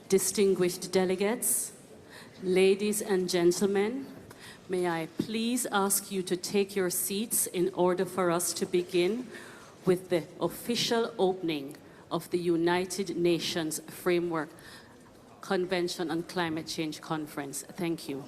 distinguished delegates, ladies and gentlemen, may I please ask you to take your seats in order for us to begin with the official opening of the United Nations Framework Convention on Climate Change Conference. Thank you.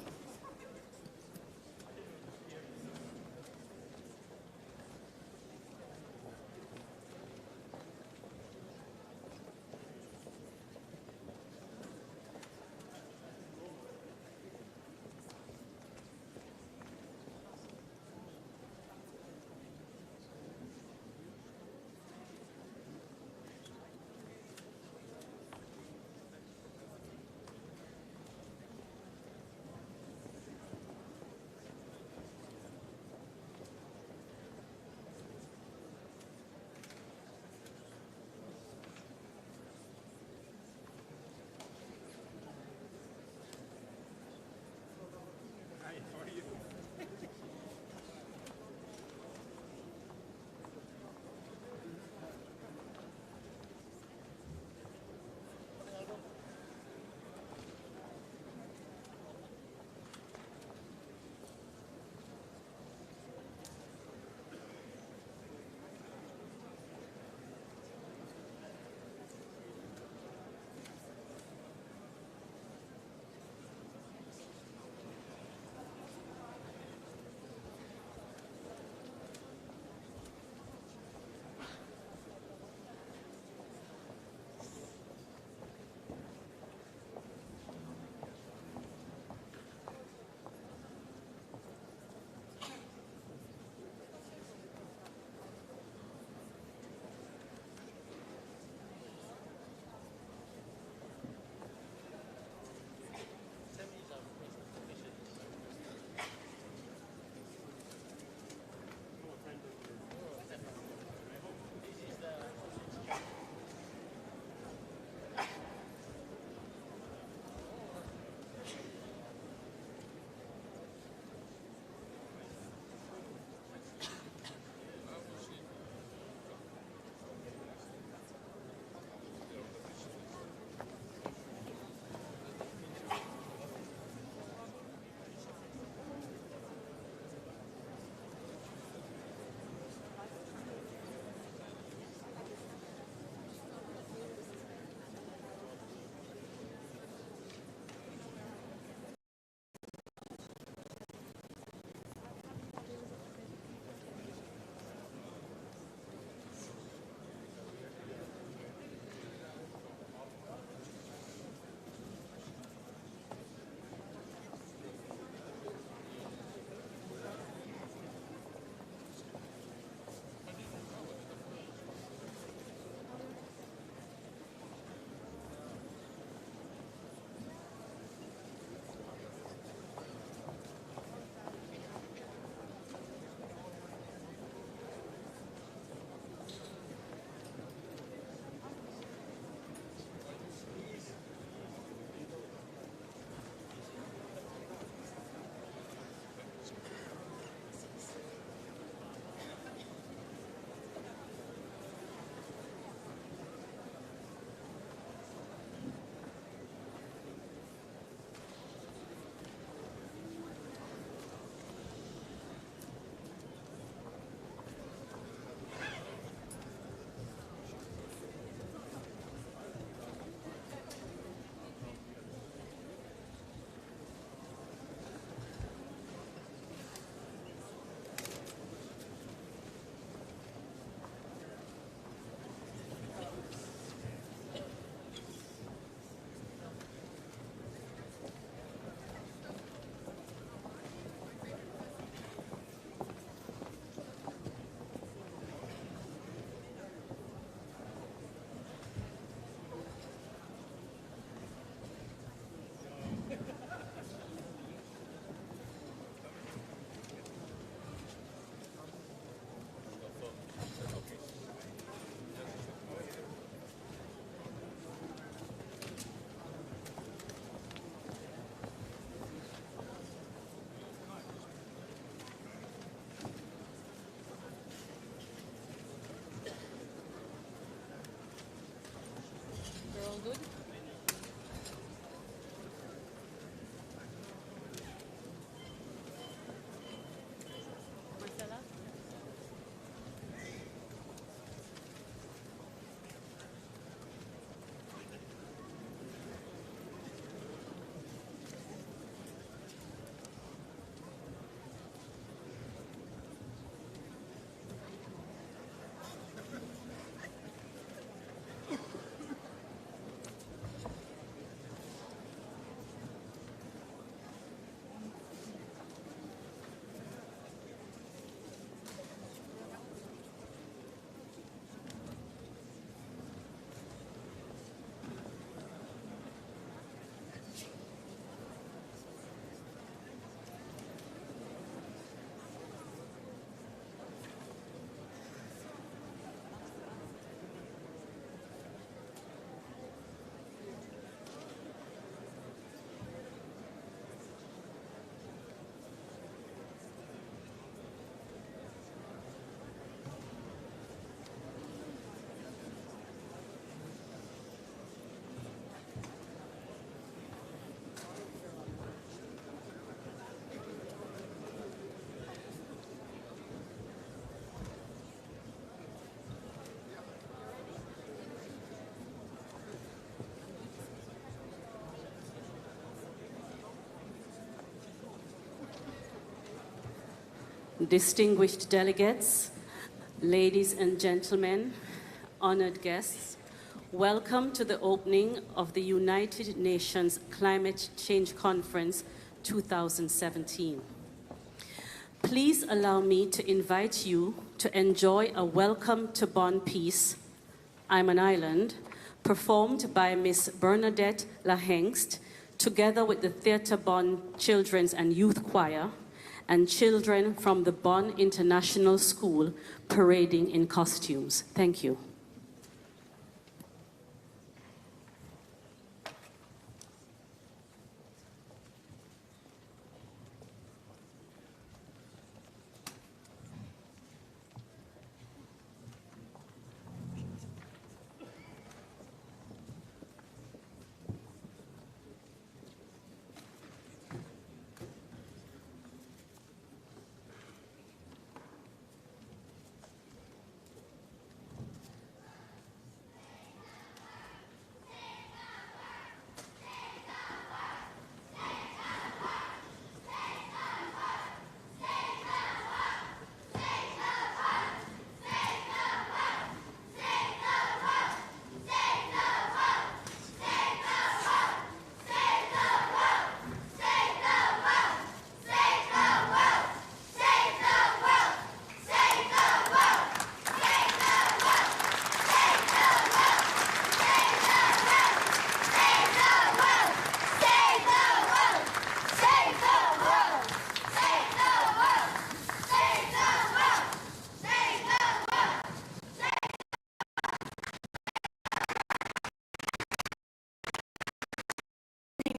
distinguished delegates, ladies and gentlemen, honored guests, welcome to the opening of the United Nations Climate Change Conference 2017. Please allow me to invite you to enjoy a Welcome to Bonn piece, I'm an Island, performed by Miss Bernadette Lahengst, together with the Theatre Bonn Children's and Youth Choir, and children from the Bonn International School parading in costumes. Thank you.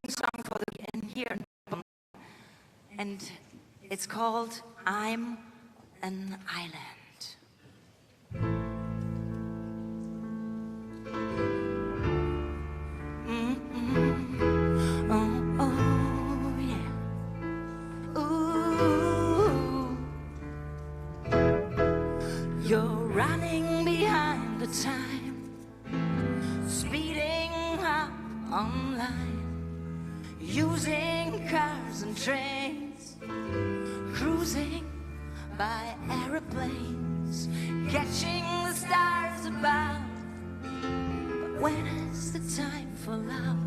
Song for the here in Bonn, and it's called I'm an Island. Oh, oh, yeah. Ooh. You're running behind the time, speeding up online, using cars and trains, cruising by aeroplanes, catching the stars above. But when is the time for love?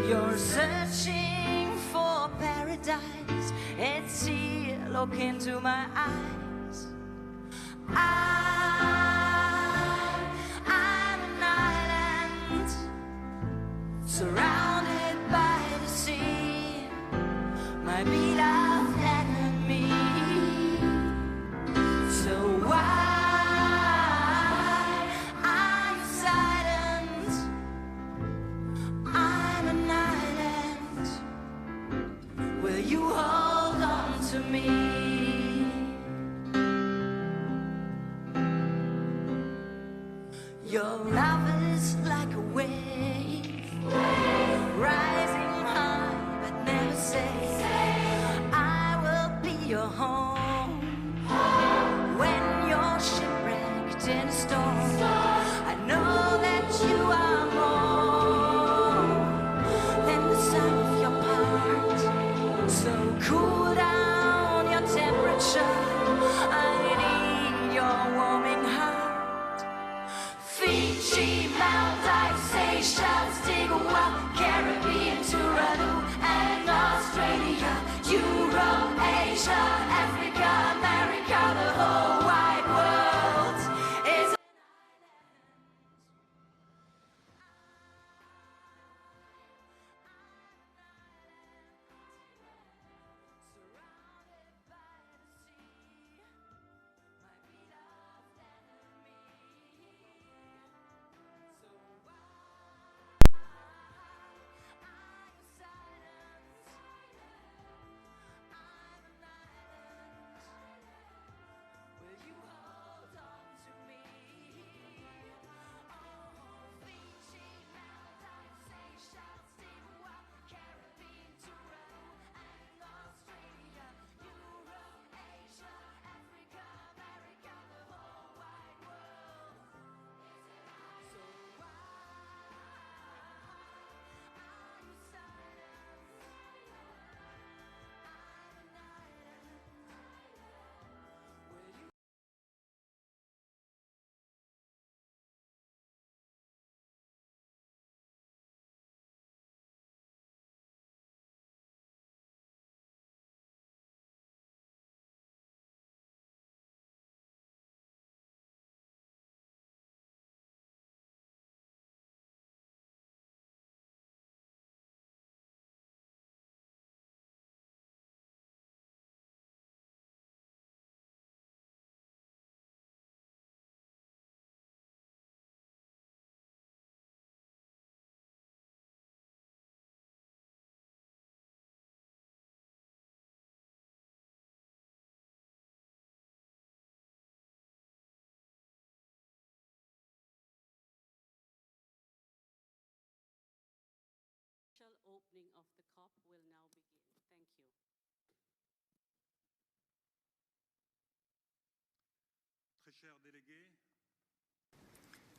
You're searching for paradise. It's here, look into my eyes. I'm an island, surrounded by the sea, my beloved enemy. So why are you silent? I'm an island. Will you hold on to me? Your love is like a wave, rising high but never say, I will be your home. When you're shipwrecked in a storm, I know that you are more than the sum of your parts. So cool down your temperature, I need your warming heart. Fiji, Mount, I say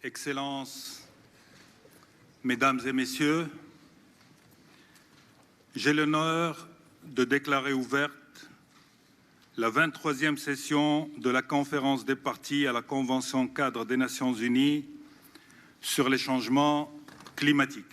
Excellences, Mesdames et Messieurs, j'ai l'honneur de déclarer ouverte la 23e session de la Conférence des parties à la Convention cadre des Nations Unies sur les changements climatiques.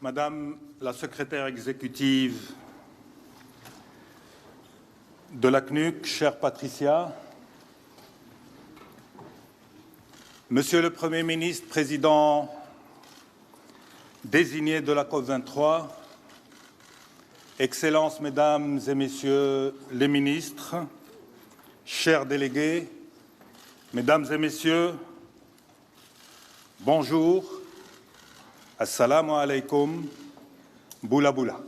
Madame la secrétaire exécutive de la CNUC, chère Patricia, Monsieur le Premier ministre, président désigné de la COP23, Excellences, Mesdames et Messieurs les ministres, chers délégués, Mesdames et Messieurs, bonjour. Assalamu alaikum, boula boula.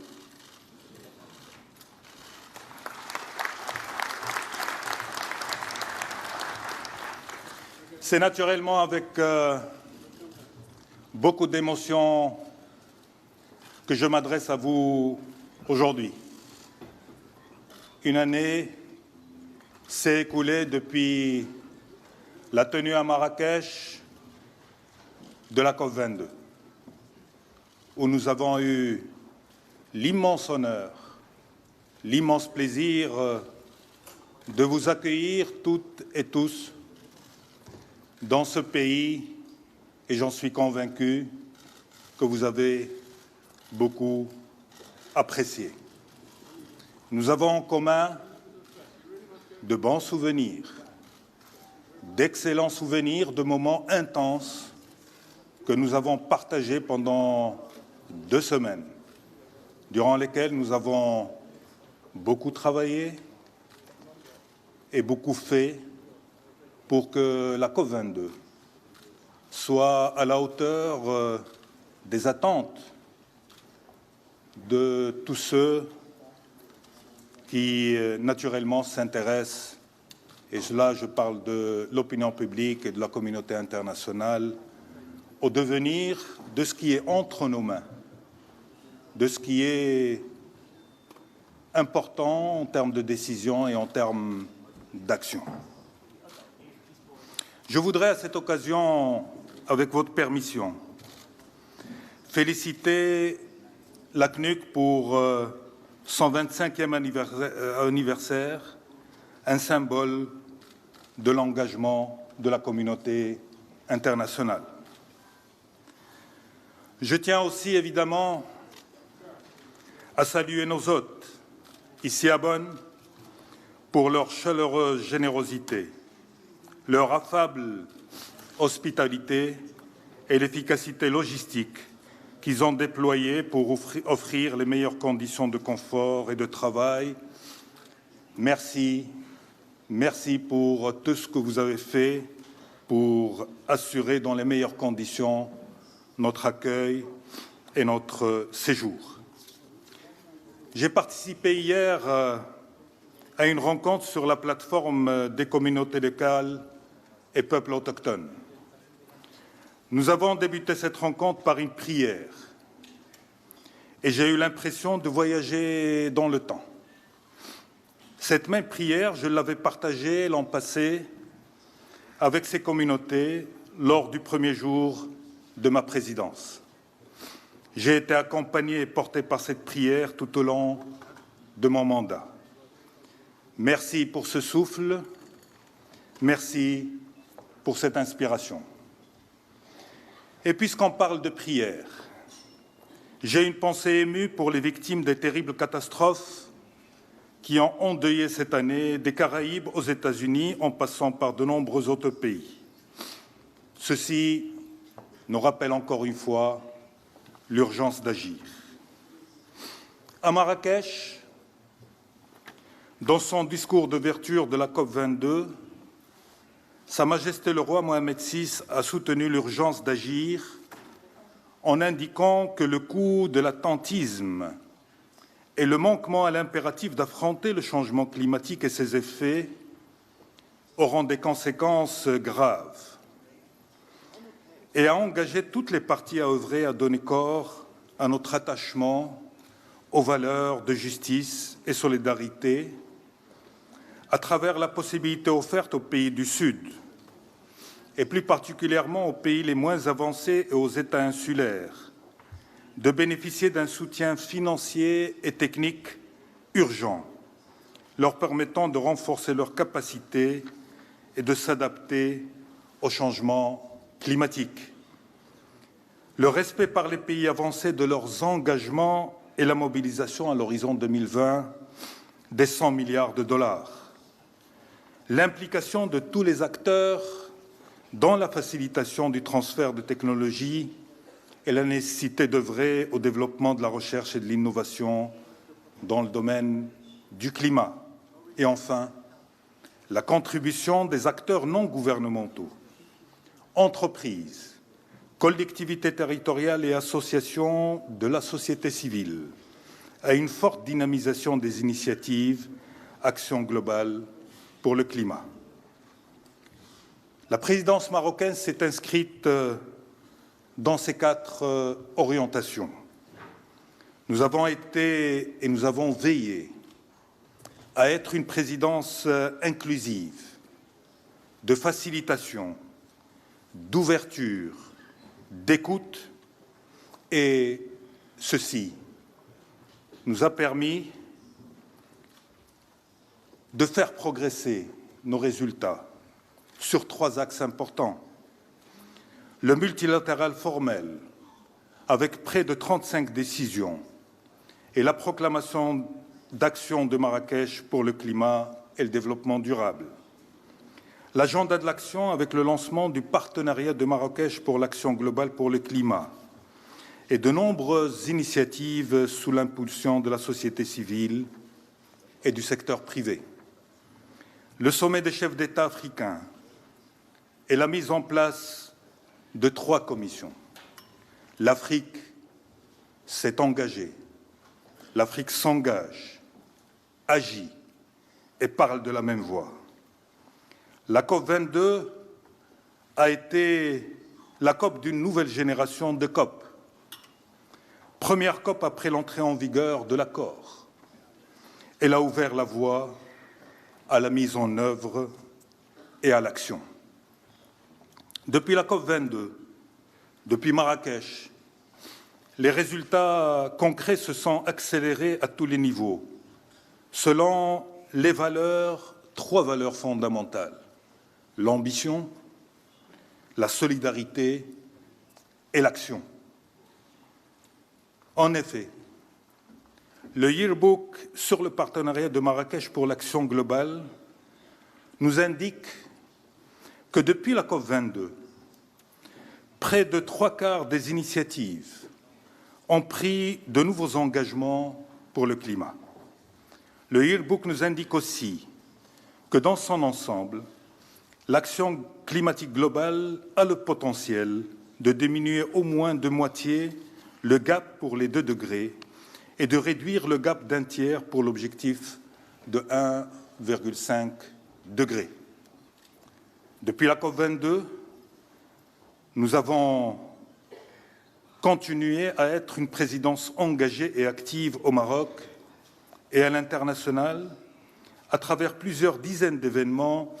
C'est naturellement avec beaucoup d'émotion que je m'adresse à vous aujourd'hui. Une année s'est écoulée depuis la tenue à Marrakech de la COP22. Où nous avons eu l'immense honneur, l'immense plaisir de vous accueillir toutes et tous dans ce pays, et j'en suis convaincu que vous avez beaucoup apprécié. Nous avons en commun de bons souvenirs, d'excellents souvenirs, de moments intenses que nous avons partagés pendant 2 semaines, durant lesquelles nous avons beaucoup travaillé et beaucoup fait pour que la COP22 soit à la hauteur des attentes de tous ceux qui, naturellement, s'intéressent, et là je parle de l'opinion publique et de la communauté internationale, au devenir de ce qui est entre nos mains, de ce qui est important en termes de décision et en termes d'action. Je voudrais à cette occasion, avec votre permission, féliciter la CNUC pour son 25e anniversaire, un symbole de l'engagement de la communauté internationale. Je tiens aussi, évidemment, à saluer nos hôtes, ici à Bonn, pour leur chaleureuse générosité, leur affable hospitalité et l'efficacité logistique qu'ils ont déployée pour offrir les meilleures conditions de confort et de travail. Merci, merci pour tout ce que vous avez fait pour assurer dans les meilleures conditions notre accueil et notre séjour. J'ai participé hier à une rencontre sur la plateforme des communautés locales et peuples autochtones. Nous avons débuté cette rencontre par une prière et j'ai eu l'impression de voyager dans le temps. Cette même prière, je l'avais partagée l'an passé avec ces communautés lors du premier jour de ma présidence. J'ai été accompagné et porté par cette prière tout au long de mon mandat. Merci pour ce souffle, merci pour cette inspiration. Et puisqu'on parle de prière, j'ai une pensée émue pour les victimes des terribles catastrophes qui ont endeuillé cette année des Caraïbes aux États-Unis en passant par de nombreux autres pays. Ceci nous rappelle encore une fois l'urgence d'agir. À Marrakech, dans son discours d'ouverture de la COP22, Sa Majesté le roi Mohamed VI a soutenu l'urgence d'agir en indiquant que le coût de l'attentisme et le manquement à l'impératif d'affronter le changement climatique et ses effets auront des conséquences graves, et a engagé toutes les parties à œuvrer à donner corps à notre attachement aux valeurs de justice et solidarité à travers la possibilité offerte aux pays du Sud, et plus particulièrement aux pays les moins avancés et aux États insulaires, de bénéficier d'un soutien financier et technique urgent, leur permettant de renforcer leurs capacités et de s'adapter au changement climatique. Le respect par les pays avancés de leurs engagements et la mobilisation à l'horizon 2020 des 100 milliards de dollars. L'implication de tous les acteurs dans la facilitation du transfert de technologies et la nécessité d'œuvrer au développement de la recherche et de l'innovation dans le domaine du climat. Et enfin, la contribution des acteurs non gouvernementaux, entreprises, collectivités territoriales et associations de la société civile à une forte dynamisation des initiatives Action globale pour le climat. La présidence marocaine s'est inscrite dans ces 4 orientations. Nous avons été et nous avons veillé à être une présidence inclusive, de facilitation, d'ouverture, d'écoute, et ceci nous a permis de faire progresser nos résultats sur 3 axes importants. Le multilatéral formel, avec près de 35 décisions, et la proclamation d'action de Marrakech pour le climat et le développement durable. L'agenda de l'action avec le lancement du partenariat de Marrakech pour l'action globale pour le climat et de nombreuses initiatives sous l'impulsion de la société civile et du secteur privé. Le sommet des chefs d'État africains et la mise en place de 3 commissions. L'Afrique s'est engagée, l'Afrique s'engage, agit et parle de la même voix. La COP22 a été la COP d'une nouvelle génération de COP. Première COP après l'entrée en vigueur de l'accord. Elle a ouvert la voie à la mise en œuvre et à l'action. Depuis la COP22, depuis Marrakech, les résultats concrets se sont accélérés à tous les niveaux, selon les valeurs, 3 valeurs fondamentales: l'ambition, la solidarité et l'action. En effet, le yearbook sur le partenariat de Marrakech pour l'action globale nous indique que depuis la COP22, près de 3/4 des initiatives ont pris de nouveaux engagements pour le climat. Le yearbook nous indique aussi que dans son ensemble, l'action climatique globale a le potentiel de diminuer au moins de moitié le gap pour les 2 degrés et de réduire le gap d'1 tiers pour l'objectif de 1,5 degré. Depuis la COP22, nous avons continué à être une présidence engagée et active au Maroc et à l'international à travers plusieurs dizaines d'événements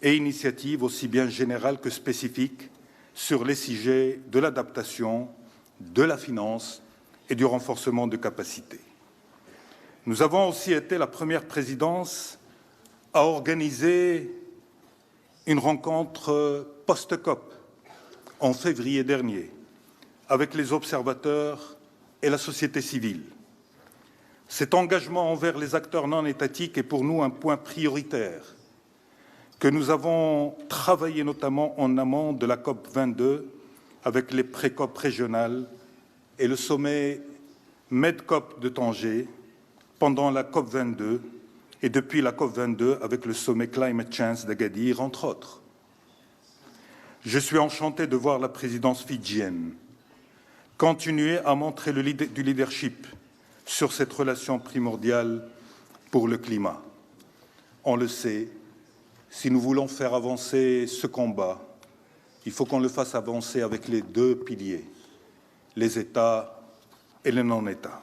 et initiatives aussi bien générales que spécifiques sur les sujets de l'adaptation, de la finance et du renforcement de capacités. Nous avons aussi été la première présidence à organiser une rencontre post-COP en février dernier avec les observateurs et la société civile. Cet engagement envers les acteurs non étatiques est pour nous un point prioritaire que nous avons travaillé notamment en amont de la COP22 avec les pré-COP régionales et le sommet MED-COP de Tanger pendant la COP22 et depuis la COP22 avec le sommet Climate Change d'Agadir, entre autres. Je suis enchanté de voir la présidence fidjienne continuer à montrer du leadership sur cette relation primordiale pour le climat. On le sait, si nous voulons faire avancer ce combat, il faut qu'on le fasse avancer avec les deux piliers, les États et les non-États.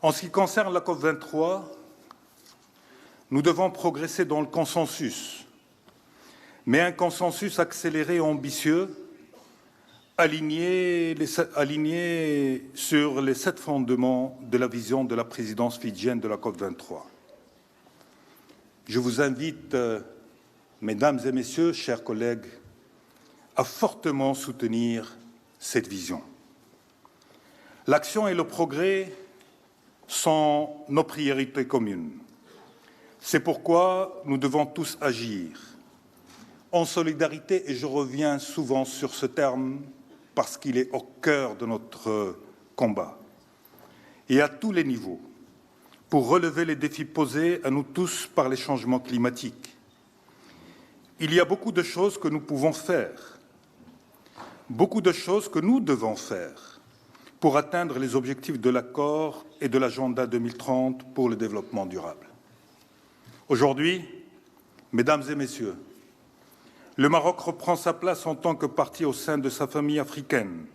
En ce qui concerne la COP23, nous devons progresser dans le consensus, mais un consensus accéléré et ambitieux, aligné sur les 7 fondements de la vision de la présidence fidjienne de la COP23. Je vous invite, mesdames et messieurs, chers collègues, à fortement soutenir cette vision. L'action et le progrès sont nos priorités communes. C'est pourquoi nous devons tous agir en solidarité, et je reviens souvent sur ce terme parce qu'il est au cœur de notre combat, et à tous les niveaux, pour relever les défis posés à nous tous par les changements climatiques. Il y a beaucoup de choses que nous pouvons faire, beaucoup de choses que nous devons faire pour atteindre les objectifs de l'accord et de l'agenda 2030 pour le développement durable. Aujourd'hui, mesdames et messieurs, le Maroc reprend sa place en tant que partie au sein de sa famille africaine,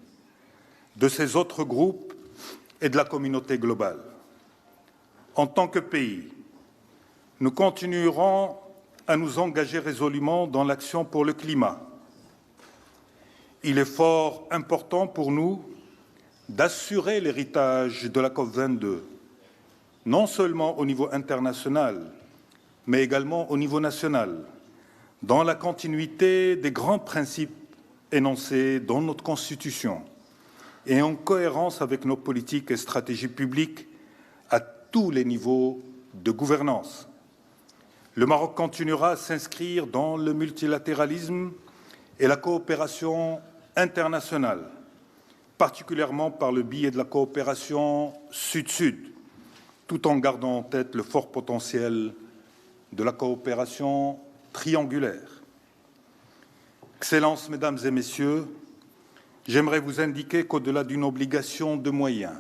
de ses autres groupes et de la communauté globale. En tant que pays, nous continuerons à nous engager résolument dans l'action pour le climat. Il est fort important pour nous d'assurer l'héritage de la COP22, non seulement au niveau international, mais également au niveau national, dans la continuité des grands principes énoncés dans notre Constitution et en cohérence avec nos politiques et stratégies publiques à tous les niveaux de gouvernance. Le Maroc continuera à s'inscrire dans le multilatéralisme et la coopération internationale, particulièrement par le biais de la coopération Sud-Sud, tout en gardant en tête le fort potentiel de la coopération triangulaire. Excellences, Mesdames et Messieurs, j'aimerais vous indiquer qu'au-delà d'une obligation de moyens,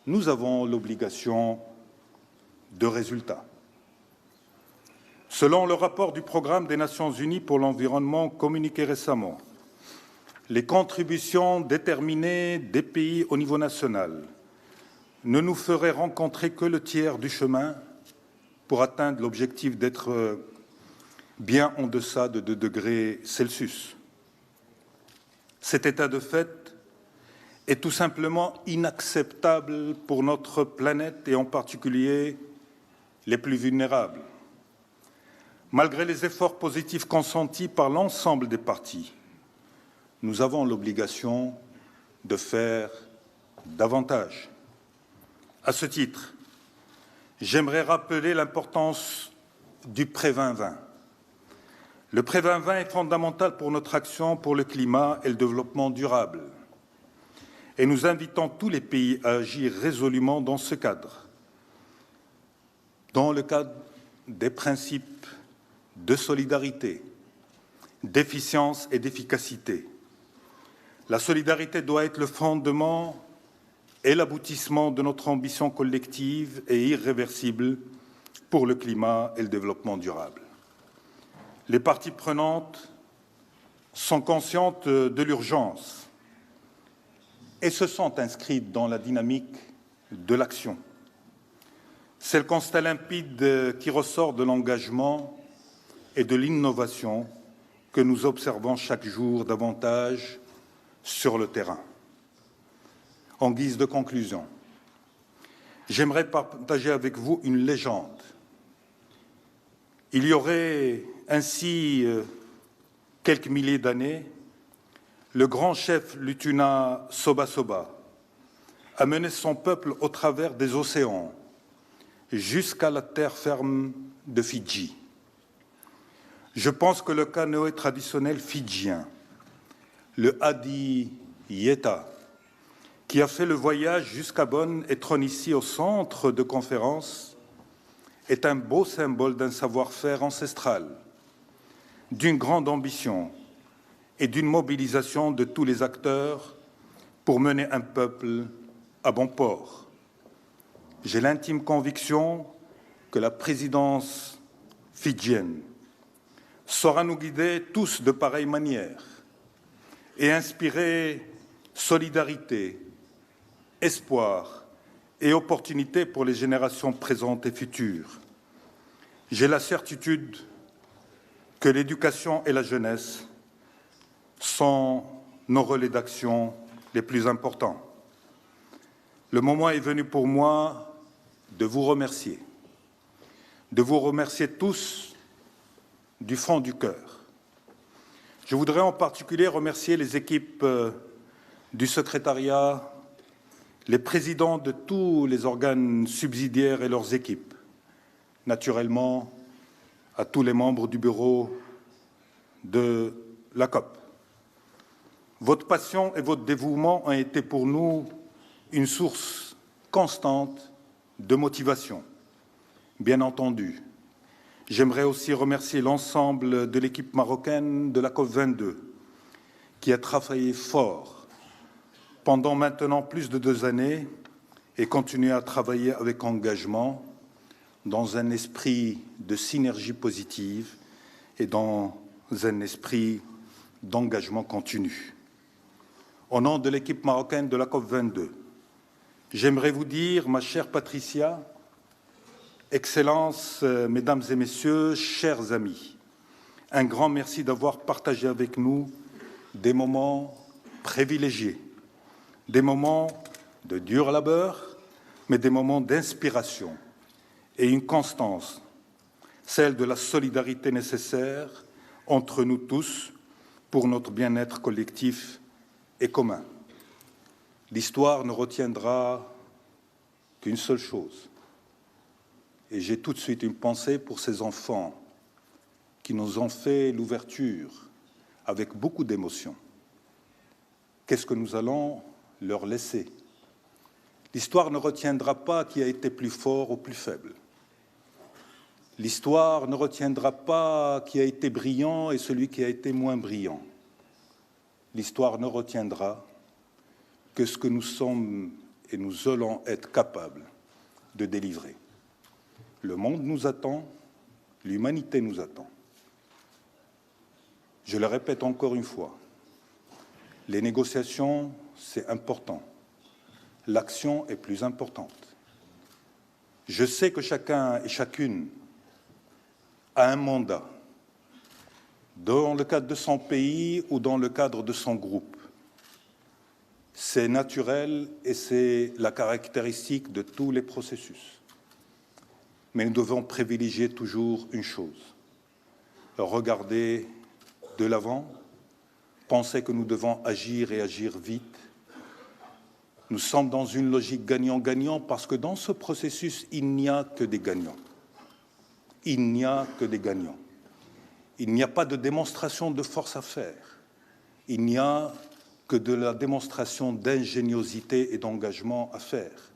nous avons l'obligation de résultats. Selon le rapport du Programme des Nations Unies pour l'environnement communiqué récemment, les contributions déterminées des pays au niveau national ne nous feraient rencontrer que le tiers du chemin pour atteindre l'objectif d'être bien en deçà de 2 degrés Celsius. Cet état de fait est tout simplement inacceptable pour notre planète et en particulier les plus vulnérables. Malgré les efforts positifs consentis par l'ensemble des parties, nous avons l'obligation de faire davantage. À ce titre, j'aimerais rappeler l'importance du pré-2020. Le pré-2020 est fondamental pour notre action pour le climat et le développement durable. Et nous invitons tous les pays à agir résolument dans ce cadre, dans le cadre des principes de solidarité, d'efficience et d'efficacité. La solidarité doit être le fondement et l'aboutissement de notre ambition collective et irréversible pour le climat et le développement durable. Les parties prenantes sont conscientes de l'urgence et se sont inscrites dans la dynamique de l'action. C'est le constat limpide qui ressort de l'engagement et de l'innovation que nous observons chaque jour davantage sur le terrain. En guise de conclusion, j'aimerais partager avec vous une légende. Il y aurait ainsi quelques milliers d'années, le grand chef Lutuna Soba Soba a mené son peuple au travers des océans jusqu'à la terre ferme de Fidji. Je pense que le canoë traditionnel fidjien, le Hadi Yeta, qui a fait le voyage jusqu'à Bonn et trône ici au centre de conférence, est un beau symbole d'un savoir-faire ancestral, d'une grande ambition et d'une mobilisation de tous les acteurs pour mener un peuple à bon port. J'ai l'intime conviction que la présidence fidjienne saura nous guider tous de pareille manière et inspirer solidarité, espoir et opportunités pour les générations présentes et futures. J'ai la certitude que l'éducation et la jeunesse sont nos relais d'action les plus importants. Le moment est venu pour moi de vous remercier tous du fond du cœur. Je voudrais en particulier remercier les équipes du secrétariat, les présidents de tous les organes subsidiaires et leurs équipes, naturellement à tous les membres du bureau de la COP. Votre passion et votre dévouement ont été pour nous une source constante de motivation. Bien entendu, j'aimerais aussi remercier l'ensemble de l'équipe marocaine de la COP22 qui a travaillé fort pendant maintenant plus de 2 années et continue à travailler avec engagement dans un esprit de synergie positive et dans un esprit d'engagement continu. Au nom de l'équipe marocaine de la COP22, j'aimerais vous dire, ma chère Patricia, Excellences, Mesdames et Messieurs, chers amis, un grand merci d'avoir partagé avec nous des moments privilégiés, des moments de dur labeur, mais des moments d'inspiration et une constance, celle de la solidarité nécessaire entre nous tous pour notre bien-être collectif et commun. L'histoire ne retiendra qu'une seule chose. Et j'ai tout de suite une pensée pour ces enfants qui nous ont fait l'ouverture avec beaucoup d'émotion. Qu'est-ce que nous allons leur laisser? L'histoire ne retiendra pas qui a été plus fort ou plus faible. L'histoire ne retiendra pas qui a été brillant et celui qui a été moins brillant. L'histoire ne retiendra que ce que nous sommes et nous allons être capables de délivrer. Le monde nous attend, l'humanité nous attend. Je le répète encore une fois, les négociations, c'est important. L'action est plus importante. Je sais que chacun et chacune a un mandat dans le cadre de son pays ou dans le cadre de son groupe. C'est naturel et c'est la caractéristique de tous les processus. Mais nous devons privilégier toujours une chose, regarder de l'avant, penser que nous devons agir et agir vite. Nous sommes dans une logique gagnant-gagnant parce que dans ce processus, il n'y a que des gagnants. Il n'y a que des gagnants. Il n'y a pas de démonstration de force à faire. Il n'y a que de la démonstration d'ingéniosité et d'engagement à faire.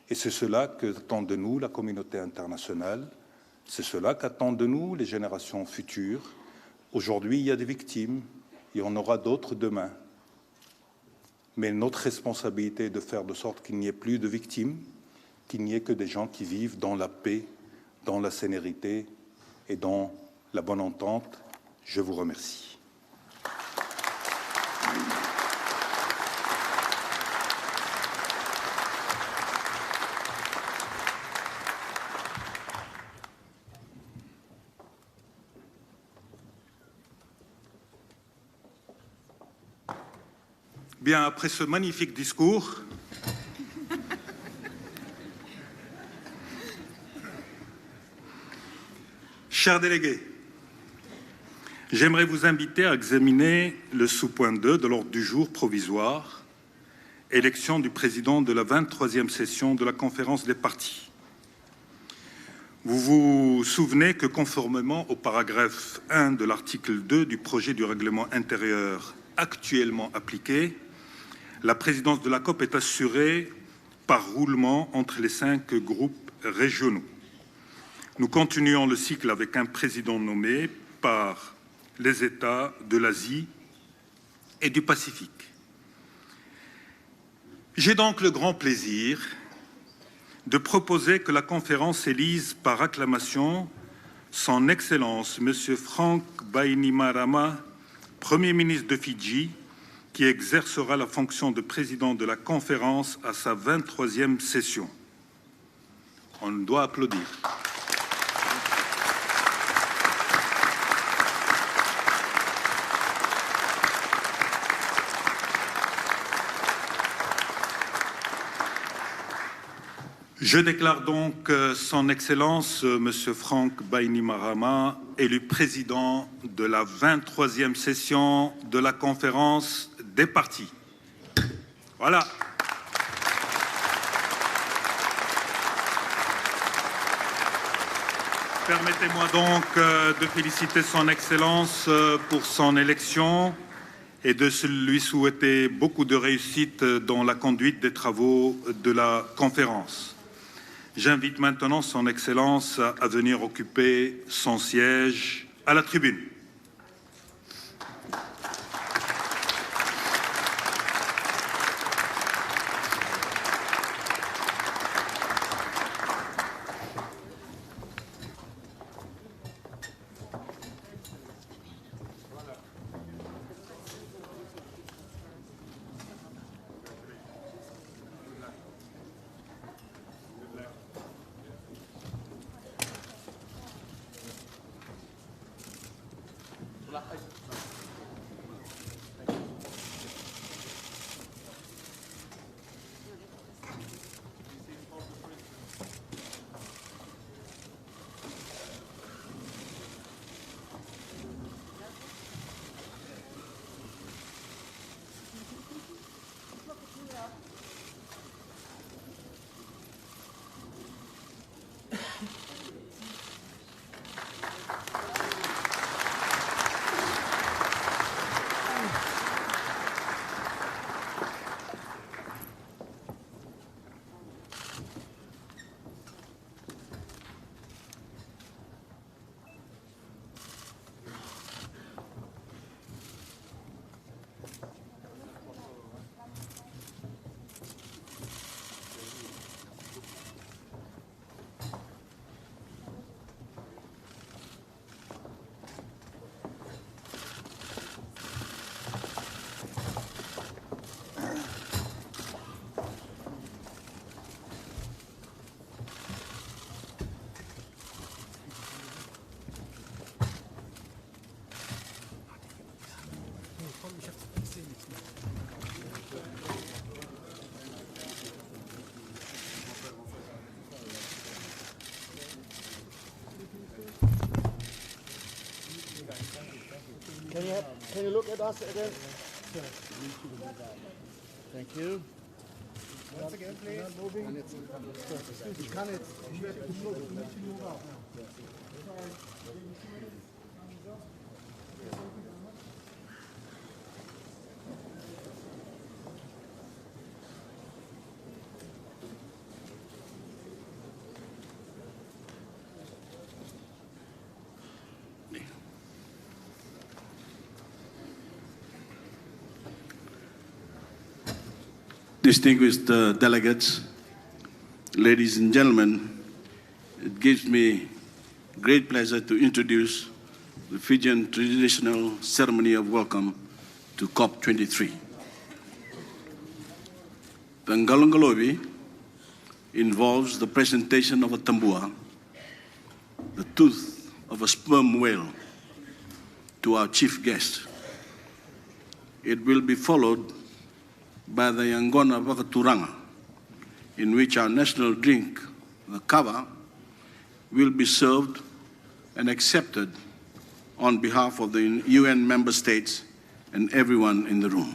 Et c'est cela qu'attend de nous la communauté internationale, c'est cela qu'attendent de nous les générations futures. Aujourd'hui, il y a des victimes, il y en aura d'autres demain. Mais notre responsabilité est de faire de sorte qu'il n'y ait plus de victimes, qu'il n'y ait que des gens qui vivent dans la paix, dans la sérénité et dans la bonne entente. Je vous remercie. Bien, après ce magnifique discours, chers délégués, j'aimerais vous inviter à examiner le sous-point 2 de l'ordre du jour provisoire, élection du président de la 23e session de la conférence des partis. Vous vous souvenez que conformément au paragraphe 1 de l'article 2 du projet du règlement intérieur actuellement appliqué, la présidence de la COP est assurée par roulement entre les 5 groupes régionaux. Nous continuons le cycle avec un président nommé par les États de l'Asie et du Pacifique. J'ai donc le grand plaisir de proposer que la conférence élise par acclamation Son Excellence M. Frank Bainimarama, Premier ministre de Fidji, qui exercera la fonction de président de la conférence à sa 23e session. On doit applaudir. Je déclare donc Son Excellence M. Frank Bainimarama élu président de la 23e session de la conférence des partis. Voilà. Permettez-moi donc de féliciter Son Excellence pour son élection et de lui souhaiter beaucoup de réussite dans la conduite des travaux de la conférence. J'invite maintenant Son Excellence à venir occuper son siège à la tribune. Can you look at us again? Thank you. Once again, please. Not moving. Ich kann jetzt. Ich werde geschoben. You need to move out now. Sorry. Distinguished delegates, ladies and gentlemen, it gives me great pleasure to introduce the Fijian traditional ceremony of welcome to COP23. The Ngalongalobi involves the presentation of a tambua, the tooth of a sperm whale, to our chief guest. It will be followed by the Yangona Vakaturanga, in which our national drink, the kava, will be served and accepted on behalf of the UN member states and everyone in the room.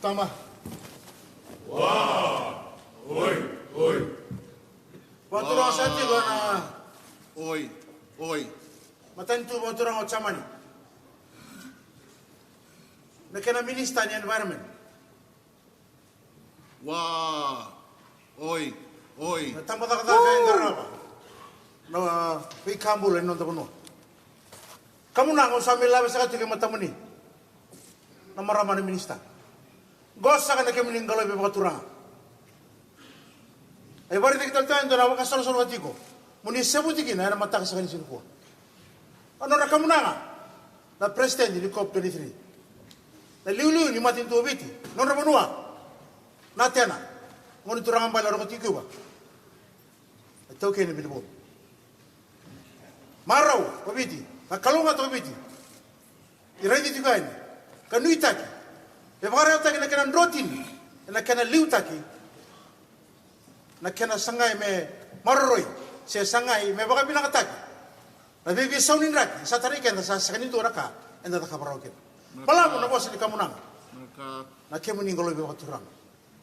Utama. Oi. Waturang sa ati na oi. Matantu waturang o chamani. Nakena minister ni environment. Oi. Natamba kata kaya ngarapa. No, ikambul eno tapuno. Kamu na kung sa mila sa kati kay matamani. Namarama ni minister. Gosa ka na kay miningalo ibe waturang. Ay bari kita tayo na wakas solo atiko. Muni sebuti kina na mata sa kanila ko. Ano na kamu na nga? Na president ni COP23. Na liu ni matin tu biti. Non na banua. Natena. Ngoni turang ambal ro tiko ba. Ito kene bilbo. Marau obiti. Na kalunga to obiti. Iredi tikain. Kanu itaki. E bagara utaki na kana rotin. Na kana liu taki. Na kena sangai me maroroi se sangai me baka bilang atak na bibi saunin rak sa tari kena sa sakani to raka enda taka baroke pala mo na boss di kamunang na kemu ninggolo be waturang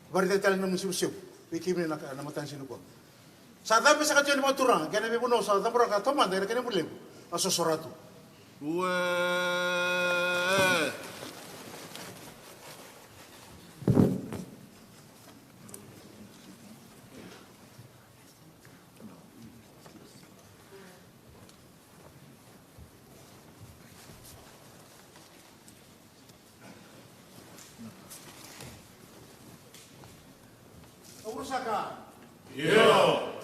bari detal no musiu biki na matan sinu ko sa tabe sa katyo ni waturang kena be buno sa tabro ka toman dere kena bulle aso soratu Urusaka. Yo.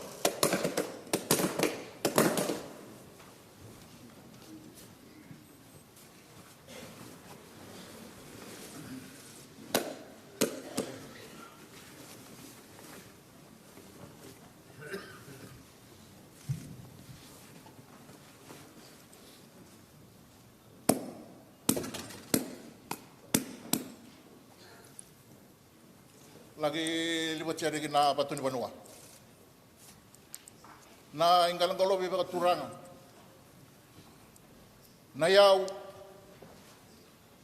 Lagi libat cari kena batu ni banua. Na inggalan kalau bebek turangan. Na yau.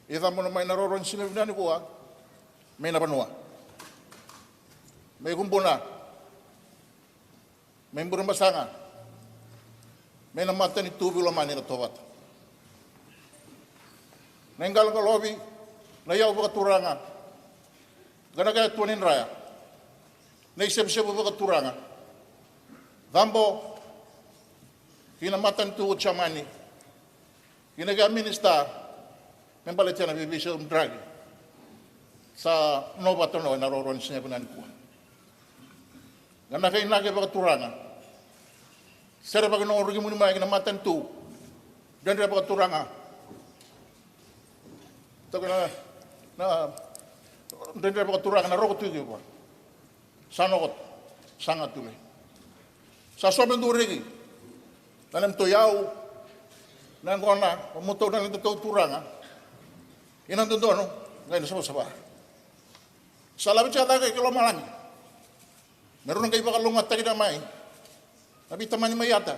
Ida mo na may naroron sila ni buwa. May na banua. May kumpuna. May burang basanga. May namata ni tubi ulaman ni natovat. Na inggalan kalau na yau bebek turangan. Gana kaya tuanin raya. Naisip-sip baka turanga. Dambo, kinamatan tu chamani. Kinaga minister, membalit siya na bibisyo dragi. Sa nova to no, naroron siya kunan ko. Gana kaya inagay baka turanga. Sera baka nung origi mo ni mga kinamatan tu. Diyan rin baka turanga. Ito na Dendra baka turang na rokot tuyo ba? Sanokot, sangat tuloy. Sa sobrang durigi, nanam tuyaw, nang kona, pamutaw na lang ito turang ha. Inang doon, no? Ngayon, saba. Sa labit siya tayo kay Kilomalang. Meron ng kayo baka lungat tayo na may. Nabitaman ni Mayata.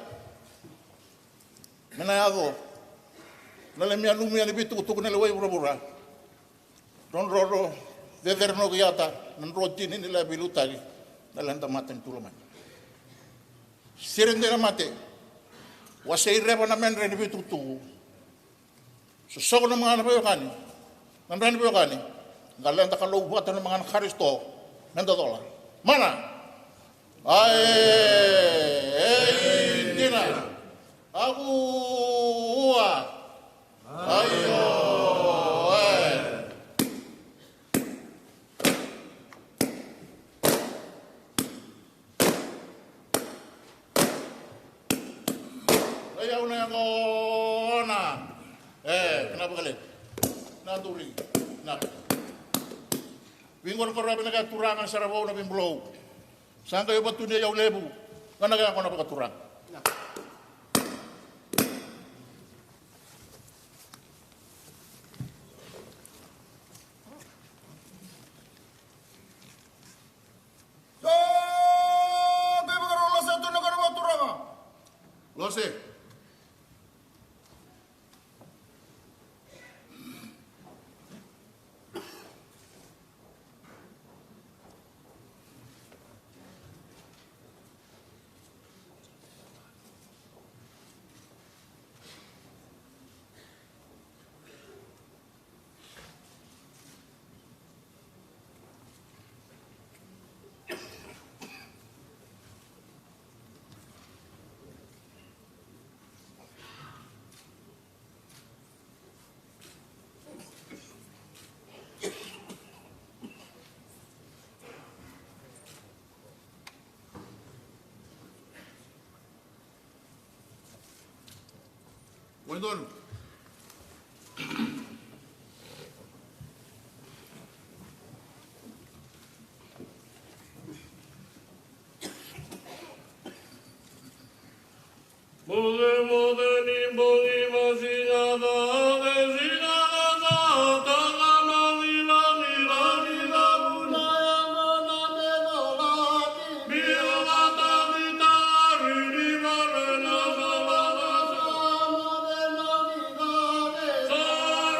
Manayado. Nalamyan lumiyan ni Bitu-tuk na laway bura-bura. Don roro. Dederno kiyata, ng rotin nila bilutagi, nalanda matan tulaman. Sirin din na mate, wasay reba na men rin bitutu. Susok ng mga napayokani, ng rin napayokani, galanda ka lubatan ng mga nakaristo, nandadola. Mana? Hindi na. Ako, ayo. Ayaw na ako na. Kenapa kali? Nanduri. Nak. Wingor ko rabi nagaturangan sa rabaw na bimbulaw. Saan kayo ba tunay yaw lebu? Nga nagaya ko na pagkaturang. Lose. Moindonu. Sa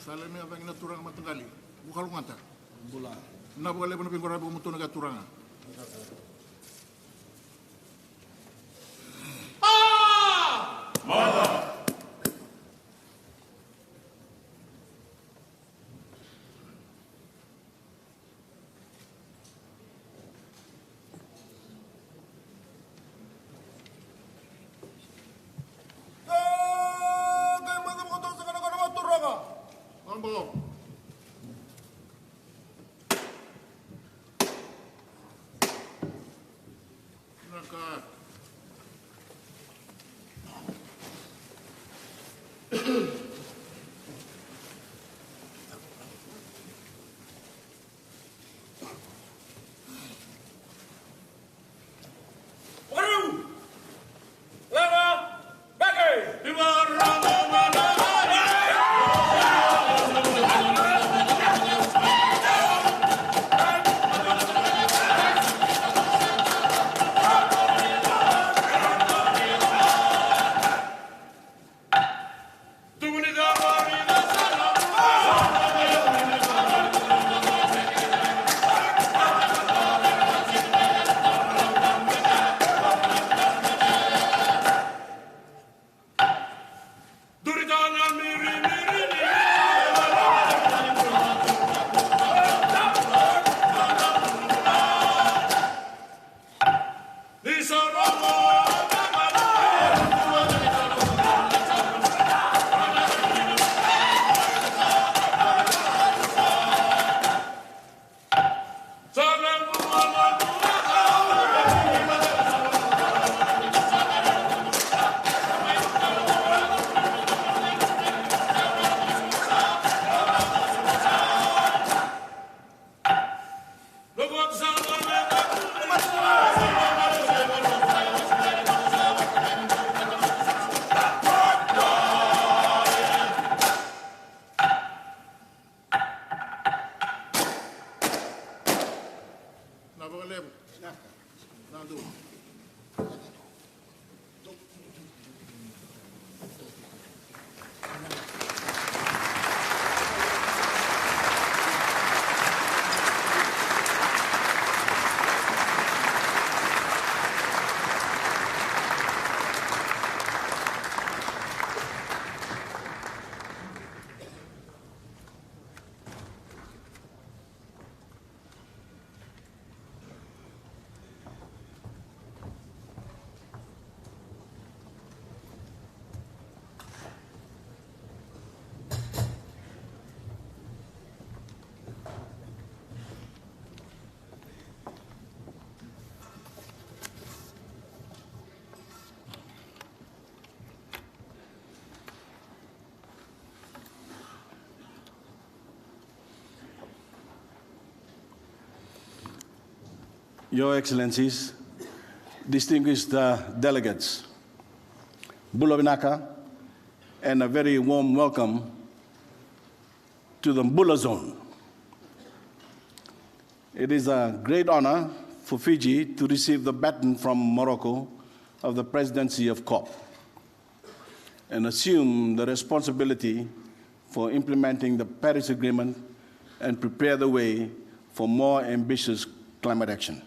Saleme avang ina turanga matanggali. Bukal ngata. Bula. Na bukal lepo na pingkora bu mutu naga turanga. Mambo. Naka. Your Excellencies, distinguished delegates, Bulabinaka, and a very warm welcome to the Mbula Zone. It is a great honor for Fiji to receive the baton from Morocco of the presidency of COP and assume the responsibility for implementing the Paris Agreement and prepare the way for more ambitious climate action.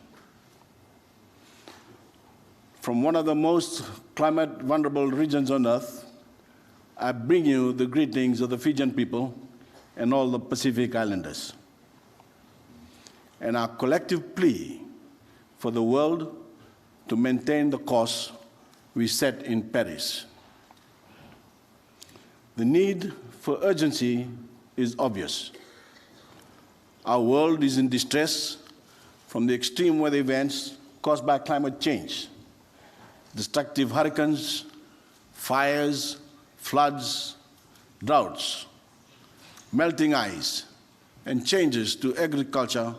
From one of the most climate vulnerable regions on Earth, I bring you the greetings of the Fijian people and all the Pacific Islanders, and our collective plea for the world to maintain the course we set in Paris. The need for urgency is obvious. Our world is in distress from the extreme weather events caused by climate change. Destructive hurricanes, fires, floods, droughts, melting ice, and changes to agriculture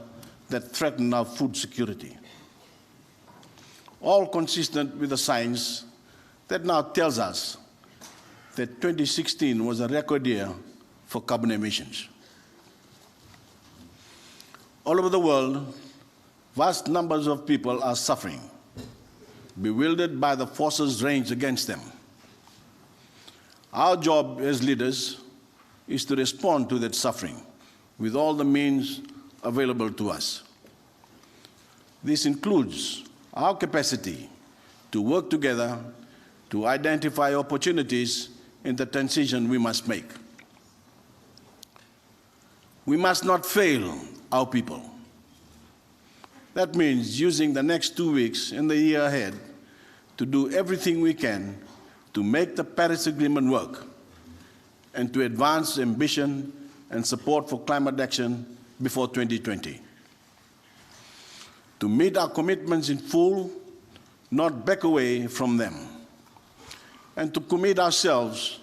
that threaten our food security. All consistent with the science that now tells us that 2016 was a record year for carbon emissions. All over the world, vast numbers of people are suffering, bewildered by the forces ranged against them. Our job as leaders is to respond to that suffering with all the means available to us. This includes our capacity to work together to identify opportunities in the transition we must make. We must not fail our people. That means using the next 2 weeks and the year ahead to do everything we can to make the Paris Agreement work and to advance ambition and support for climate action before 2020. To meet our commitments in full, not back away from them, and to commit ourselves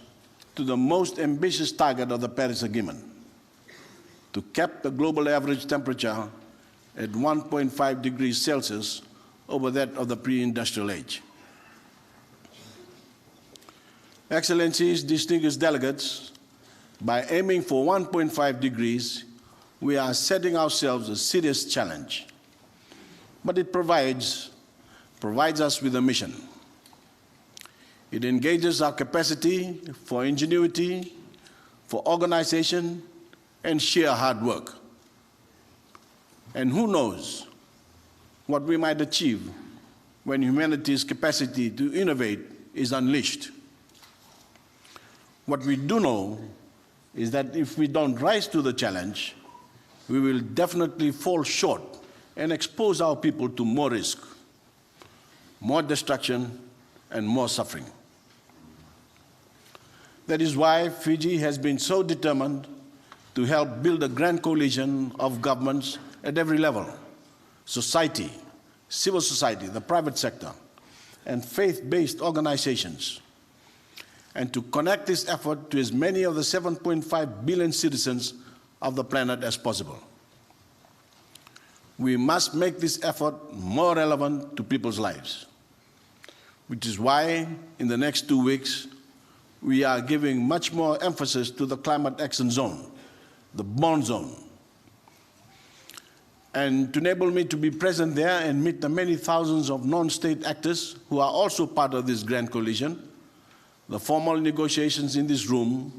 to the most ambitious target of the Paris Agreement, to cap the global average temperature at 1.5 degrees Celsius over that of the pre-industrial age. Excellencies, distinguished delegates, by aiming for 1.5 degrees, we are setting ourselves a serious challenge. But it provides us with a mission. It engages our capacity for ingenuity, for organization, and sheer hard work. And who knows what we might achieve when humanity's capacity to innovate is unleashed. What we do know is that if we don't rise to the challenge, we will definitely fall short and expose our people to more risk, more destruction, and more suffering. That is why Fiji has been so determined to help build a grand coalition of governments at every level: society, civil society, the private sector, and faith-based organizations, and to connect this effort to as many of the 7.5 billion citizens of the planet as possible. We must make this effort more relevant to people's lives, which is why in the next 2 weeks, we are giving much more emphasis to the Climate Action Zone, the Bonn Zone. And to enable me to be present there and meet the many thousands of non-state actors who are also part of this grand coalition, the formal negotiations in this room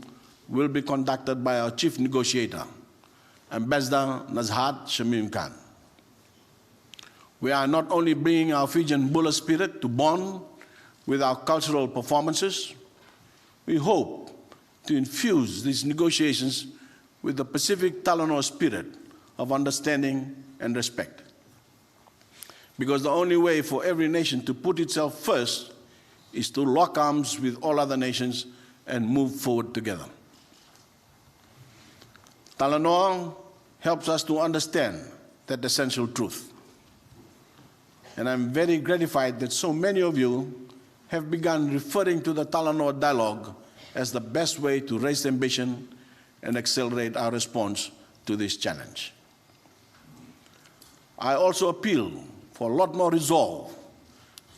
will be conducted by our chief negotiator, Ambassador Nazhat Shamim Khan. We are not only bringing our Fijian Bula spirit to Bonn with our cultural performances, we hope to infuse these negotiations with the Pacific Talanoa spirit of understanding and respect. Because the only way for every nation to put itself first is to lock arms with all other nations and move forward together. Talanoa helps us to understand that essential truth. And I'm very gratified that so many of you have begun referring to the Talanoa dialogue as the best way to raise ambition and accelerate our response to this challenge. I also appeal for a lot more resolve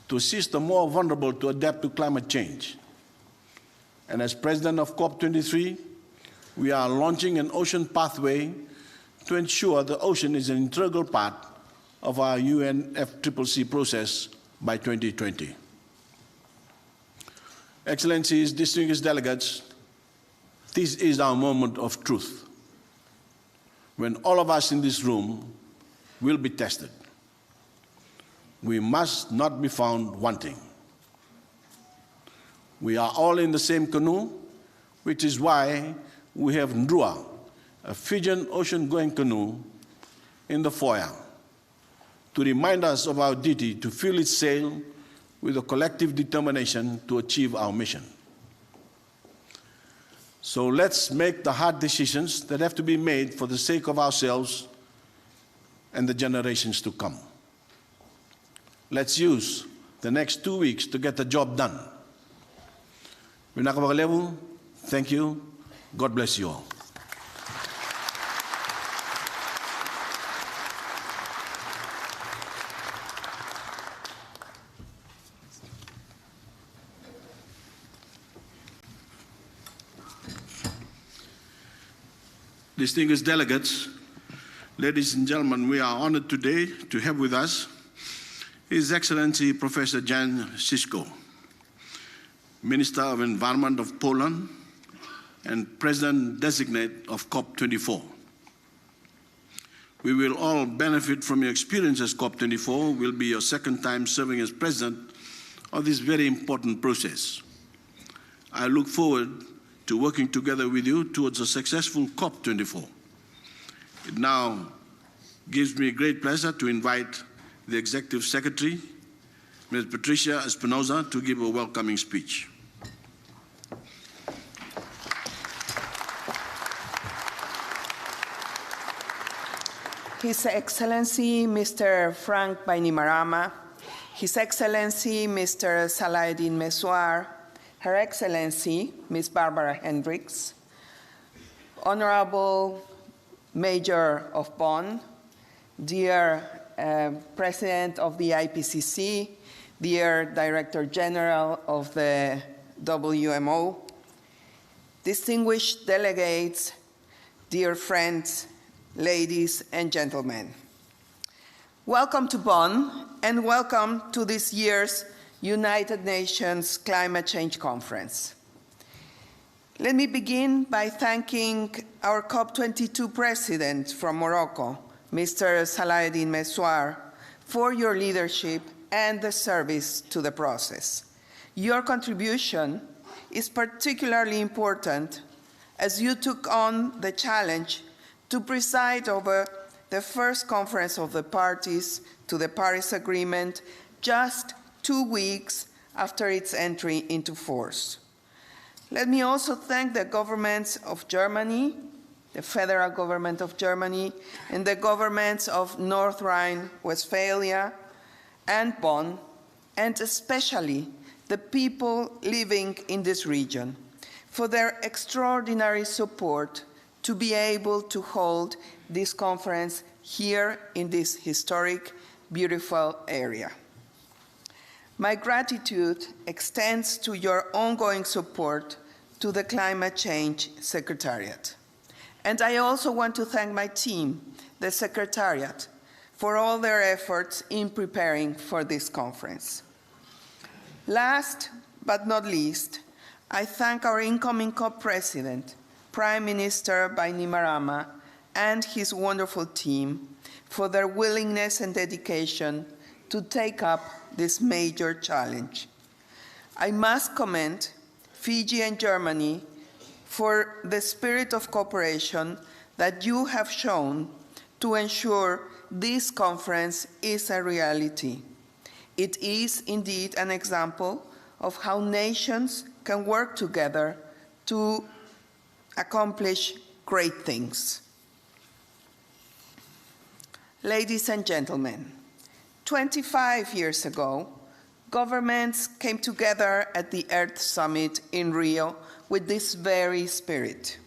to assist the more vulnerable to adapt to climate change. And as president of COP23, we are launching an ocean pathway to ensure the ocean is an integral part of our UNFCCC process by 2020. Excellencies, distinguished delegates, this is our moment of truth, when all of us in this room will be tested. We must not be found wanting. We are all in the same canoe, which is why we have Ndrua, a Fijian ocean-going canoe, in the foyer, to remind us of our duty to fill its sail with a collective determination to achieve our mission. So let's make the hard decisions that have to be made for the sake of ourselves and the generations to come. Let's use the next 2 weeks to get the job done. Thank you. God bless you all. Distinguished delegates, ladies and gentlemen, we are honored today to have with us His Excellency Professor Jan Žižko, Minister of Environment of Poland, and President-designate of COP24. We will all benefit from your experience as COP24. Will be your second time serving as President of this very important process. I look forward to working together with you towards a successful COP24. It now gives me great pleasure to invite the Executive Secretary, Ms. Patricia Espinosa, to give a welcoming speech. His Excellency Mr. Frank Bainimarama, His Excellency Mr. Saladin Messoir, Her Excellency Ms. Barbara Hendricks, Honorable Mayor of Bonn, dear President of the IPCC, dear Director General of the WMO, distinguished delegates, dear friends, ladies and gentlemen. Welcome to Bonn and welcome to this year's United Nations Climate Change Conference. Let me begin by thanking our COP22 President from Morocco, Mr. Saladin Messoir, for your leadership and the service to the process. Your contribution is particularly important as you took on the challenge to preside over the first conference of the parties to the Paris Agreement just 2 weeks after its entry into force. Let me also thank the governments of Germany, the federal government of Germany, and the governments of North Rhine-Westphalia and Bonn, and especially the people living in this region for their extraordinary support to be able to hold this conference here in this historic, beautiful area. My gratitude extends to your ongoing support to the Climate Change Secretariat. And I also want to thank my team, the Secretariat, for all their efforts in preparing for this conference. Last but not least, I thank our incoming COP President, Prime Minister Bainimarama, and his wonderful team for their willingness and dedication to take up this major challenge. I must commend Fiji and Germany for the spirit of cooperation that you have shown to ensure this conference is a reality. It is indeed an example of how nations can work together to accomplish great things. Ladies and gentlemen, 25 years ago, governments came together at the Earth Summit in Rio with this very spirit.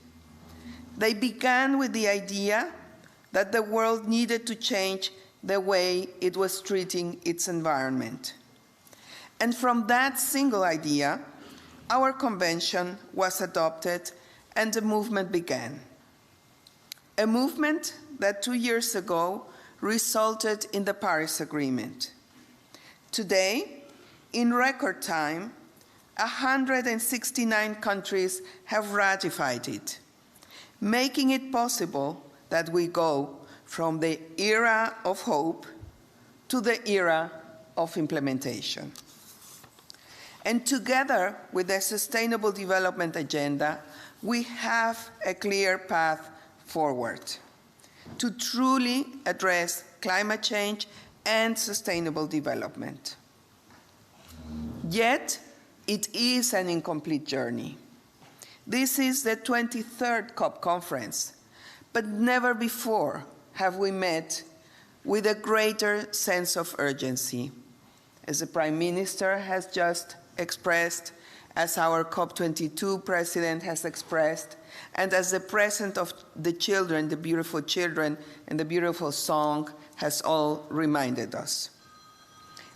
They began with the idea that the world needed to change the way it was treating its environment. And from that single idea, our convention was adopted and the movement began. A movement that 2 years ago resulted in the Paris Agreement. Today, in record time, 169 countries have ratified it, making it possible that we go from the era of hope to the era of implementation. And together with the Sustainable Development Agenda, we have a clear path forward to truly address climate change and sustainable development. Yet, it is an incomplete journey. This is the 23rd COP conference, but never before have we met with a greater sense of urgency. As the Prime Minister has just expressed, as our COP22 President has expressed, and as the President of the children, the beautiful children, and the beautiful song has all reminded us.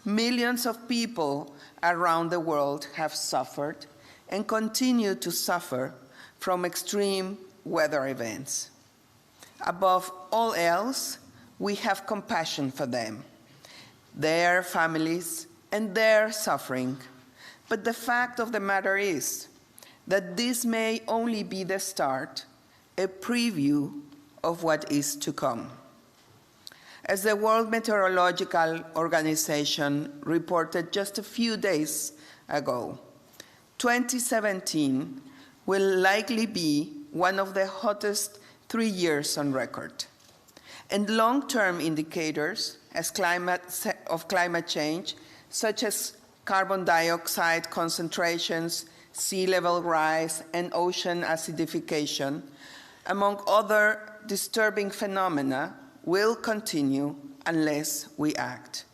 Millions of people around the world have suffered and continue to suffer from extreme weather events. Above all else, we have compassion for them, their families, and their suffering. But the fact of the matter is that this may only be the start, a preview of what is to come. As the World Meteorological Organization reported just a few days ago, 2017 will likely be one of the hottest 3 years on record. And long-term indicators of climate change, such as carbon dioxide concentrations, sea level rise, and ocean acidification, among other disturbing phenomena, will continue unless we act.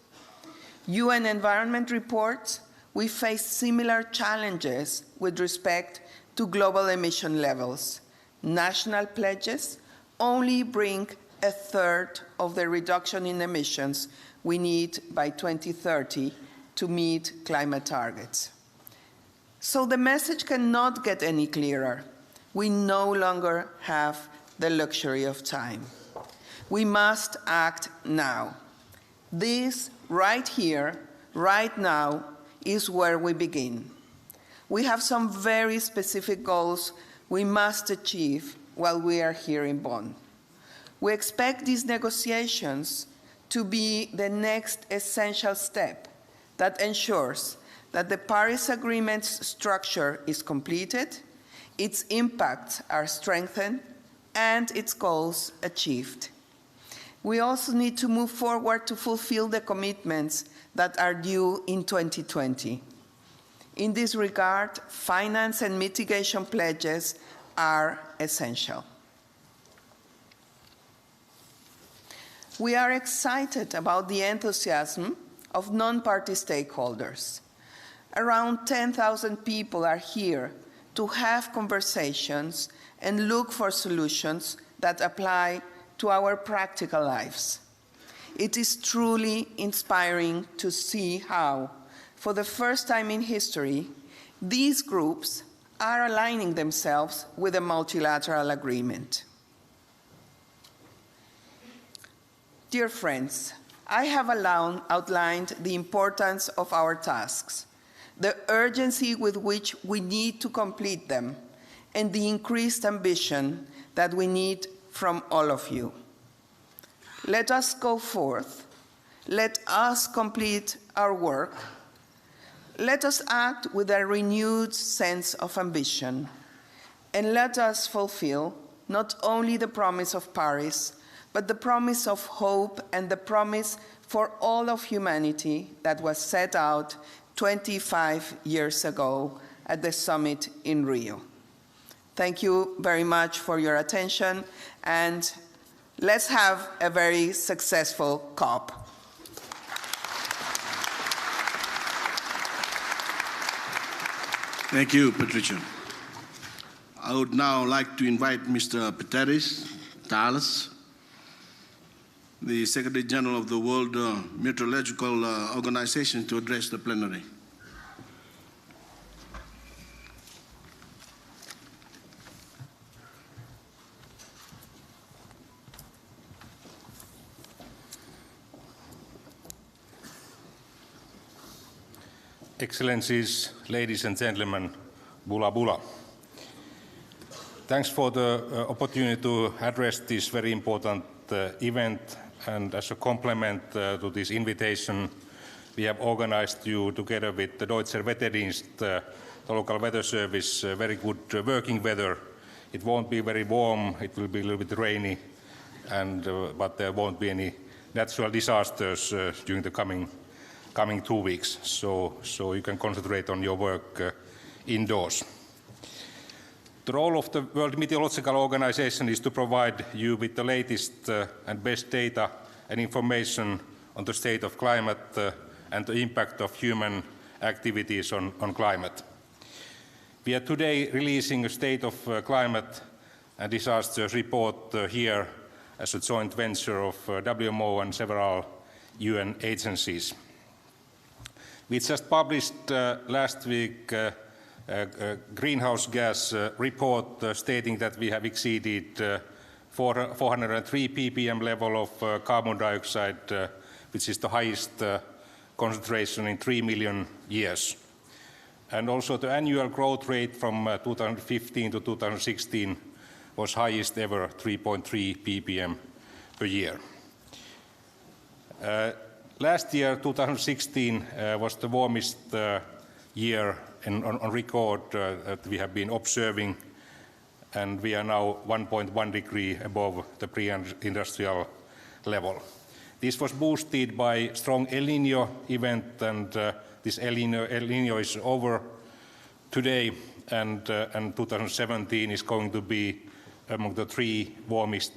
UN Environment reports we face similar challenges with respect to global emission levels. National pledges only bring a third of the reduction in emissions we need by 2030 to meet climate targets. So the message cannot get any clearer. We no longer have the luxury of time. We must act now. This right here, right now, is where we begin. We have some very specific goals we must achieve while we are here in Bonn. We expect these negotiations to be the next essential step that ensures that the Paris Agreement's structure is completed, its impacts are strengthened, and its goals achieved. We also need to move forward to fulfill the commitments that are due in 2020. In this regard, finance and mitigation pledges are essential. We are excited about the enthusiasm of non-party stakeholders. Around 10,000 people are here to have conversations and look for solutions that apply to our practical lives. It is truly inspiring to see how, for the first time in history, these groups are aligning themselves with a multilateral agreement. Dear friends, I have outlined the importance of our tasks, the urgency with which we need to complete them, and the increased ambition that we need from all of you. Let us go forth. Let us complete our work. Let us act with a renewed sense of ambition. And let us fulfill not only the promise of Paris, but the promise of hope and the promise for all of humanity that was set out 25 years ago at the summit in Rio. Thank you very much for your attention, and let's have a very successful COP. Thank you, Patricia. I would now like to invite Mr. Peteris Talas, the Secretary General of the World Meteorological Organization, to address the plenary. Excellencies, ladies and gentlemen, bula bula. Thanks for the opportunity to address this very important event, and as a complement to this invitation, we have organized you together with the Deutscher Wetterdienst, the local weather service, very good working weather. It won't be very warm, it will be a little bit rainy, but there won't be any natural disasters during the coming 2 weeks, so you can concentrate on your work indoors. The role of the World Meteorological Organization is to provide you with the latest and best data and information on the state of climate and the impact of human activities on climate. We are today releasing a State of Climate and Disasters report here as a joint venture of WMO and several UN agencies. We just published last week a greenhouse gas report stating that we have exceeded 403 ppm level of carbon dioxide, which is the highest concentration in 3 million years. And also the annual growth rate from 2015 to 2016 was highest ever, 3.3 ppm per year. Last year, 2016, was the warmest year on record that we have been observing, and we are now 1.1 degree above the pre-industrial level. This was boosted by strong El Niño event, and this El Niño is over today, and 2017 is going to be among the 3 warmest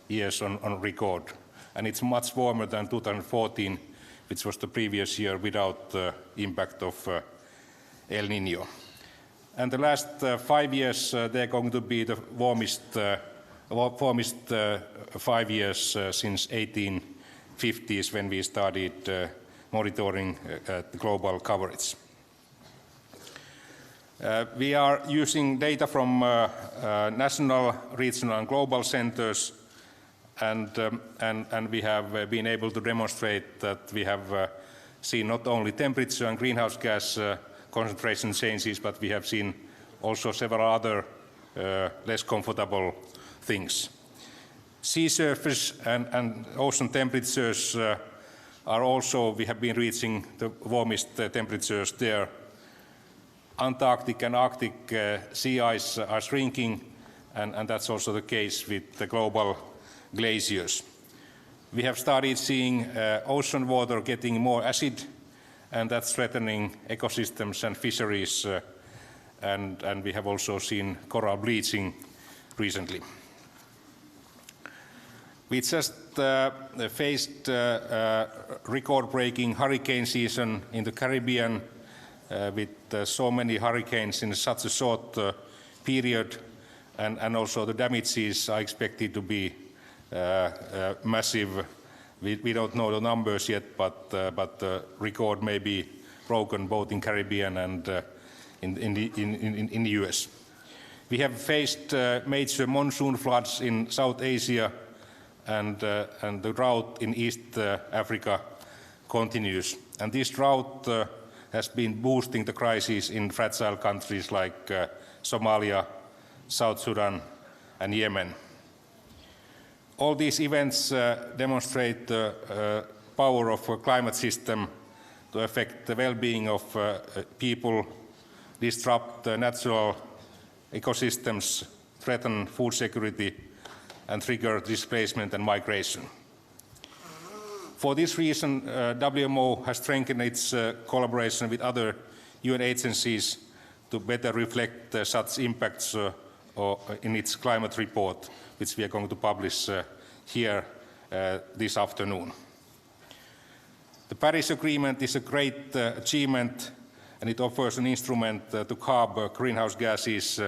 years on record. And it's much warmer than 2014, which was the previous year without the impact of El Niño. And the last 5 years, they're going to be the warmest 5 years since 1850s, when we started monitoring the global coverage. We are using data from national, regional, and global centers, and we have been able to demonstrate that we have seen not only temperature and greenhouse gas concentration changes, but we have seen also several other less comfortable things. Sea surface and ocean temperatures are also, we have been reaching the warmest temperatures there. Antarctic and Arctic sea ice are shrinking, and that's also the case with the global glaciers. We have started seeing ocean water getting more acid, and that's threatening ecosystems and fisheries, and we have also seen coral bleaching recently. We just faced record-breaking hurricane season in the Caribbean with so many hurricanes in such a short period, and also the damages are expected to be massive. We don't know the numbers yet, but the record may be broken both in Caribbean and in the US. We have faced major monsoon floods in South Asia, and the drought in East Africa continues. And this drought has been boosting the crisis in fragile countries like Somalia, South Sudan, and Yemen. All these events demonstrate the power of a climate system to affect the well-being of people, disrupt natural ecosystems, threaten food security, and trigger displacement and migration. For this reason, WMO has strengthened its collaboration with other UN agencies to better reflect such impacts in its climate report, which we are going to publish here this afternoon. The Paris Agreement is a great achievement, and it offers an instrument to curb greenhouse gases,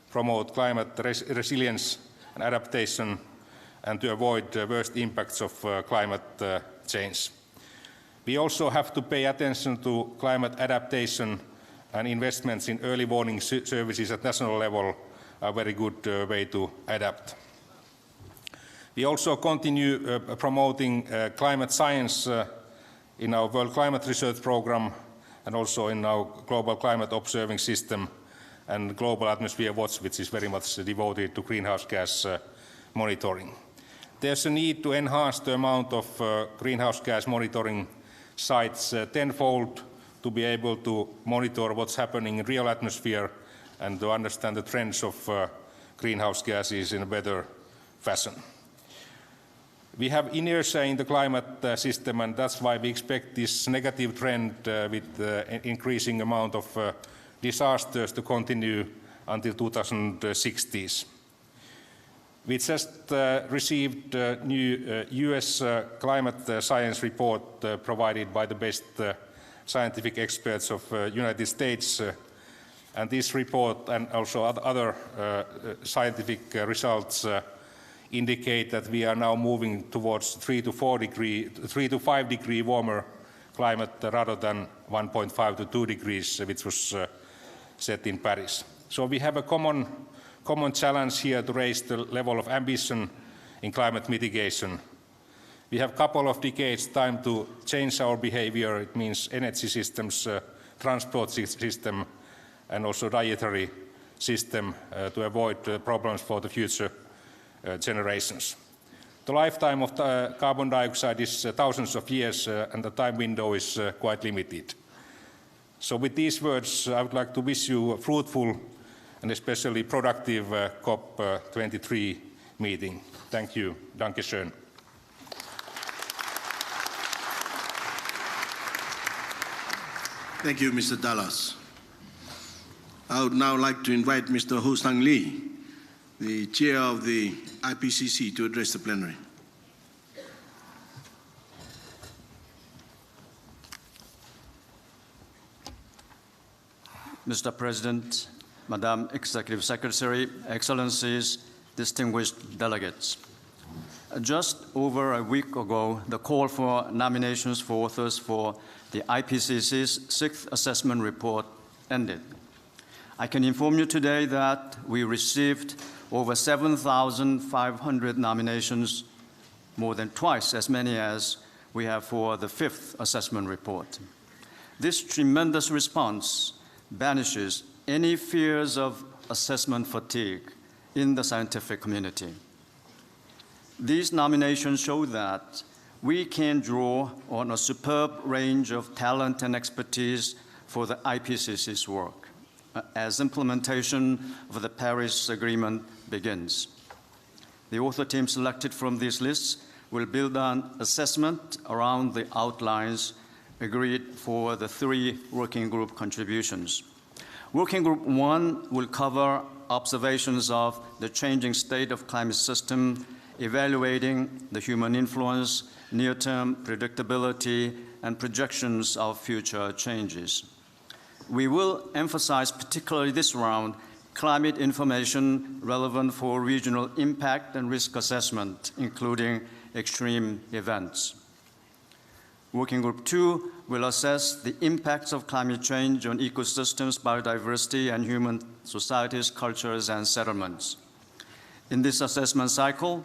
promote climate resilience and adaptation, and to avoid the worst impacts of climate change. We also have to pay attention to climate adaptation, and investments in early warning services at national level are a very good way to adapt. We also continue promoting climate science in our World Climate Research Program, and also in our Global Climate Observing System and Global Atmosphere Watch, which is very much devoted to greenhouse gas monitoring. There's a need to enhance the amount of greenhouse gas monitoring sites tenfold to be able to monitor what's happening in real atmosphere and to understand the trends of greenhouse gases in a better fashion. We have inertia in the climate system, and that's why we expect this negative trend with increasing amount of disasters to continue until 2060s. We just received a new US climate science report provided by the best scientific experts of United States, and this report and also other scientific results indicate that we are now moving towards 3 to 5 degree warmer climate rather than 1.5 to 2 degrees, which was set in Paris. So we have a common challenge here to raise the level of ambition in climate mitigation. We have a couple of decades time to change our behavior. It means energy systems transport system and also dietary system to avoid problems for the future generations. The lifetime of carbon dioxide is thousands of years and the time window is quite limited. So with these words, I would like to wish you a fruitful and especially productive COP23 meeting. Thank you. Danke schön. Thank you, Mr. Dallas. I would now like to invite Mr. Ho Sang Lee, the chair of the IPCC, to address the plenary. Mr. President, Madam Executive Secretary, Excellencies, distinguished delegates. Just over a week ago, the call for nominations for authors for the IPCC's 6th assessment report ended. I can inform you today that we received over 7,500 nominations, more than twice as many as we have for the 5th assessment report. This tremendous response banishes any fears of assessment fatigue in the scientific community. These nominations show that we can draw on a superb range of talent and expertise for the IPCC's work as implementation of the Paris Agreement begins. The author team selected from these lists will build on assessment around the outlines agreed for the 3 working group contributions. Working Group 1 will cover observations of the changing state of climate system, evaluating the human influence, near-term predictability, and projections of future changes. We will emphasize particularly this round climate information relevant for regional impact and risk assessment, including extreme events. Working Group 2 will assess the impacts of climate change on ecosystems, biodiversity, and human societies, cultures, and settlements. In this assessment cycle,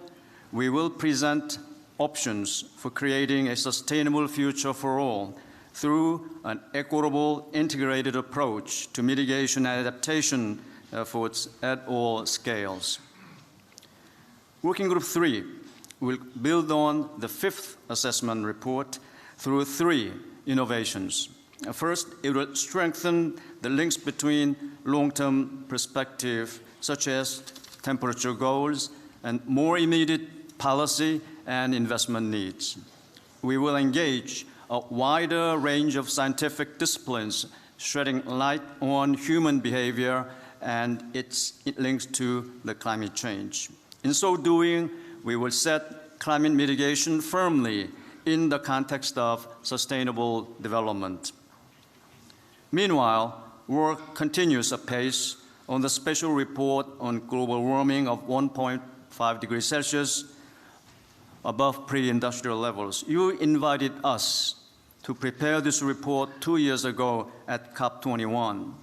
we will present options for creating a sustainable future for all through an equitable, integrated approach to mitigation and adaptation efforts at all scales. Working Group 3 will build on the 5th assessment report through 3 innovations. First, it will strengthen the links between long-term perspective, such as temperature goals, and more immediate policy and investment needs. We will engage a wider range of scientific disciplines, shedding light on human behavior and its links to the climate change. In so doing, we will set climate mitigation firmly in the context of sustainable development. Meanwhile, work continues apace on the special report on global warming of 1.5 degrees Celsius above pre-industrial levels. You invited us to prepare this report 2 years ago at COP21.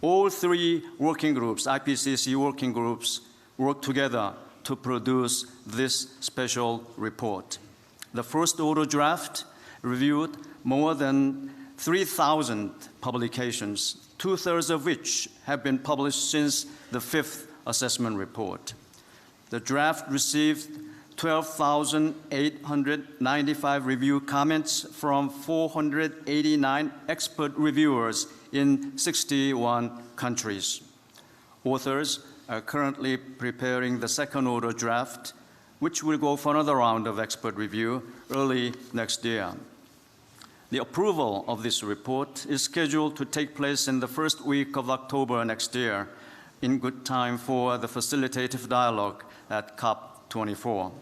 All 3 working groups, IPCC working groups, worked together to produce this special report. The first order draft reviewed more than 3,000 publications, 2/3 of which have been published since the 5th assessment report. The draft received 12,895 review comments from 489 expert reviewers in 61 countries. Authors are currently preparing the second order draft, which will go for another round of expert review early next year. The approval of this report is scheduled to take place in the first week of October next year, in good time for the facilitative dialogue at COP24.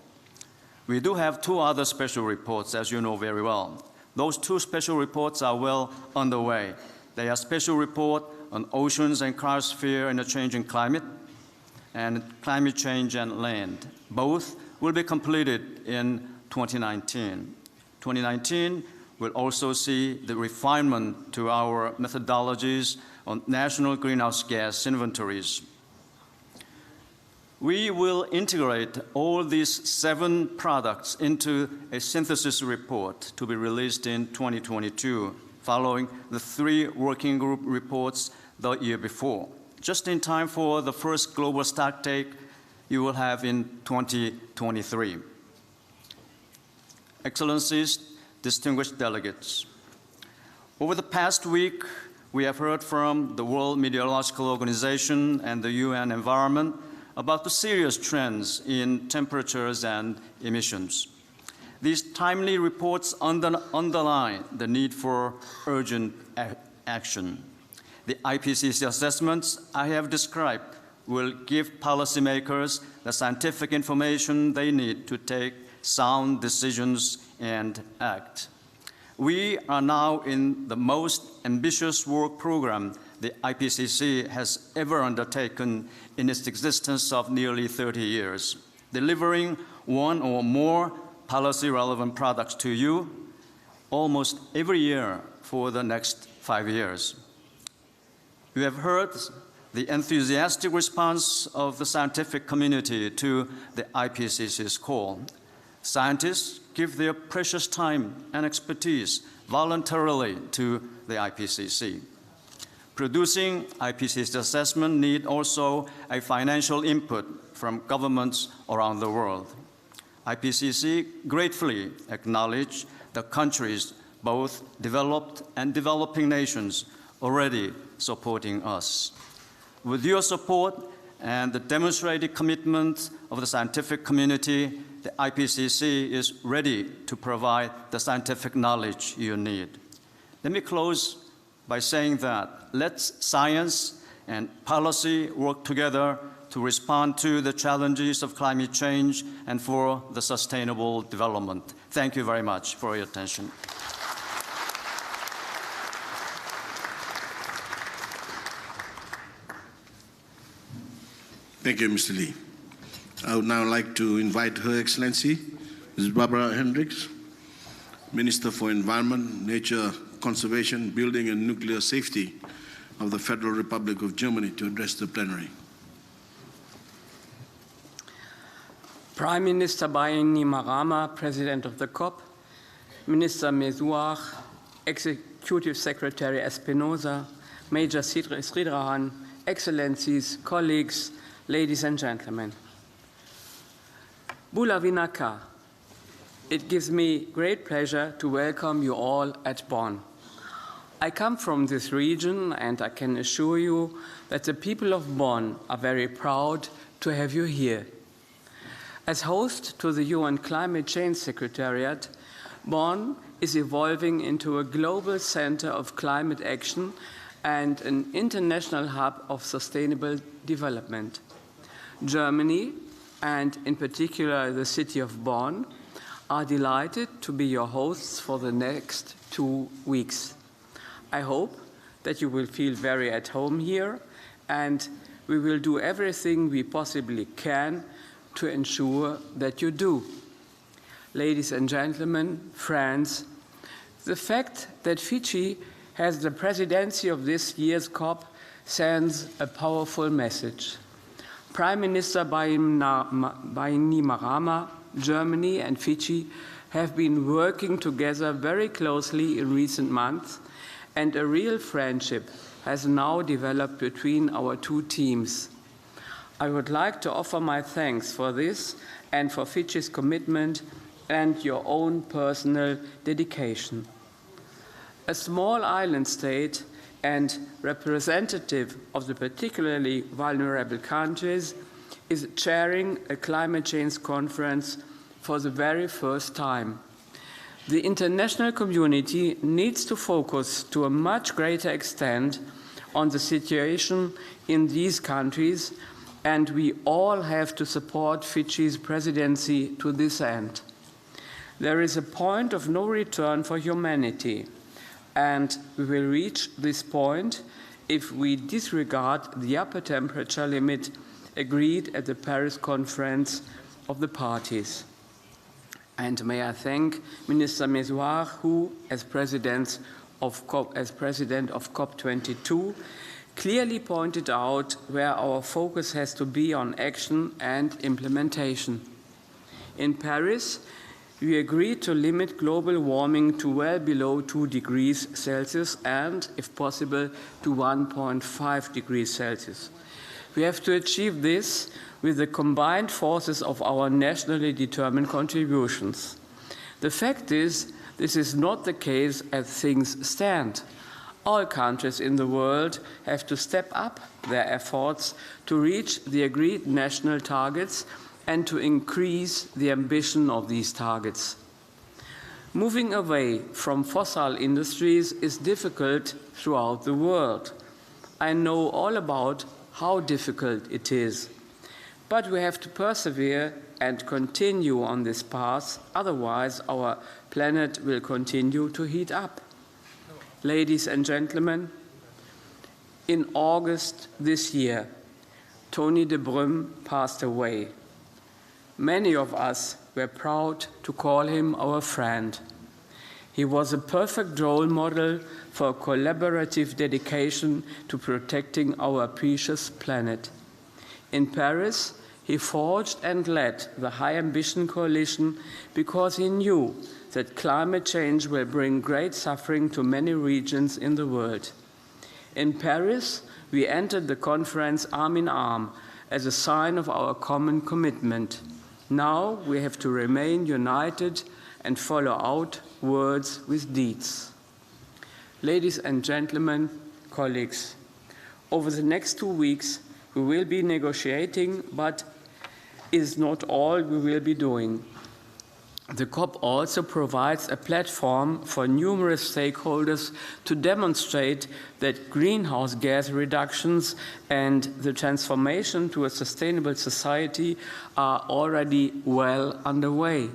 We do have 2 other special reports, as you know very well. Those 2 special reports are well underway. They are special report on oceans and cryosphere in a changing climate, and climate change and land. Both will be completed in 2019. 2019 will also see the refinement to our methodologies on national greenhouse gas inventories. We will integrate all these 7 products into a synthesis report to be released in 2022, following the 3 working group reports the year before, just in time for the first global stocktake you will have in 2023. Excellencies, distinguished delegates, over the past week, we have heard from the World Meteorological Organization and the UN Environment about the serious trends in temperatures and emissions. These timely reports underline the need for urgent action. The IPCC assessments I have described will give policymakers the scientific information they need to take sound decisions and act. We are now in the most ambitious work program the IPCC has ever undertaken in its existence of nearly 30 years, delivering one or more policy-relevant products to you almost every year for the next 5 years. You have heard the enthusiastic response of the scientific community to the IPCC's call. Scientists give their precious time and expertise voluntarily to the IPCC. Producing IPCC assessment need also a financial input from governments around the world. IPCC gratefully acknowledge the countries, both developed and developing nations, already supporting us. With your support and the demonstrated commitment of the scientific community, the IPCC is ready to provide the scientific knowledge you need. Let me close by saying that let's science and policy work together to respond to the challenges of climate change and for the sustainable development. Thank you very much for your attention. Thank you, Mr. Lee. I would now like to invite Her Excellency, Ms. Barbara Hendricks, Minister for Environment, Nature, Conservation, Building and Nuclear Safety of the Federal Republic of Germany, to address the plenary. Prime Minister Bainimarama, President of the COP, Minister Mezuach, Executive Secretary Espinosa, Major Sridharajan, Excellencies, colleagues, ladies and gentlemen. Bula Vinaka, it gives me great pleasure to welcome you all at Bonn. I come from this region and I can assure you that the people of Bonn are very proud to have you here. As host to the UN Climate Change Secretariat, Bonn is evolving into a global center of climate action and an international hub of sustainable development. Germany, and in particular the city of Bonn, are delighted to be your hosts for the next 2 weeks. I hope that you will feel very at home here, and we will do everything we possibly can to ensure that you do. Ladies and gentlemen, friends, the fact that Fiji has the presidency of this year's COP sends a powerful message. Prime Minister Bainimarama, Germany and Fiji have been working together very closely in recent months, and a real friendship has now developed between our two teams. I would like to offer my thanks for this and for Fiji's commitment and your own personal dedication. A small island state and representative of the particularly vulnerable countries is chairing a climate change conference for the very first time. The international community needs to focus to a much greater extent on the situation in these countries, and we all have to support Fiji's presidency to this end. There is a point of no return for humanity, and we will reach this point if we disregard the upper temperature limit agreed at the Paris Conference of the Parties. And may I thank Minister Mezuach, who, as President of COP22, clearly pointed out where our focus has to be on action and implementation. In Paris, We agreed to limit global warming to well below 2 degrees Celsius and, if possible, to 1.5 degrees Celsius. We have to achieve this with the combined forces of our nationally determined contributions. The fact is, this is not the case as things stand. All countries in the world have to step up their efforts to reach the agreed national targets and to increase the ambition of these targets. Moving away from fossil industries is difficult throughout the world. I know all about how difficult it is. But we have to persevere and continue on this path, otherwise our planet will continue to heat up. Ladies and gentlemen, in August this year, Tony de Bruym passed away. Many of us were proud to call him our friend. He was a perfect role model for collaborative dedication to protecting our precious planet. In Paris, he forged and led the High Ambition Coalition because he knew that climate change will bring great suffering to many regions in the world. In Paris, we entered the conference arm in arm as a sign of our common commitment. Now we have to remain united and follow out words with deeds. Ladies and gentlemen, colleagues, over the next 2 weeks we will be negotiating, but is not all we will be doing. The COP also provides a platform for numerous stakeholders to demonstrate that greenhouse gas reductions and the transformation to a sustainable society are already well underway.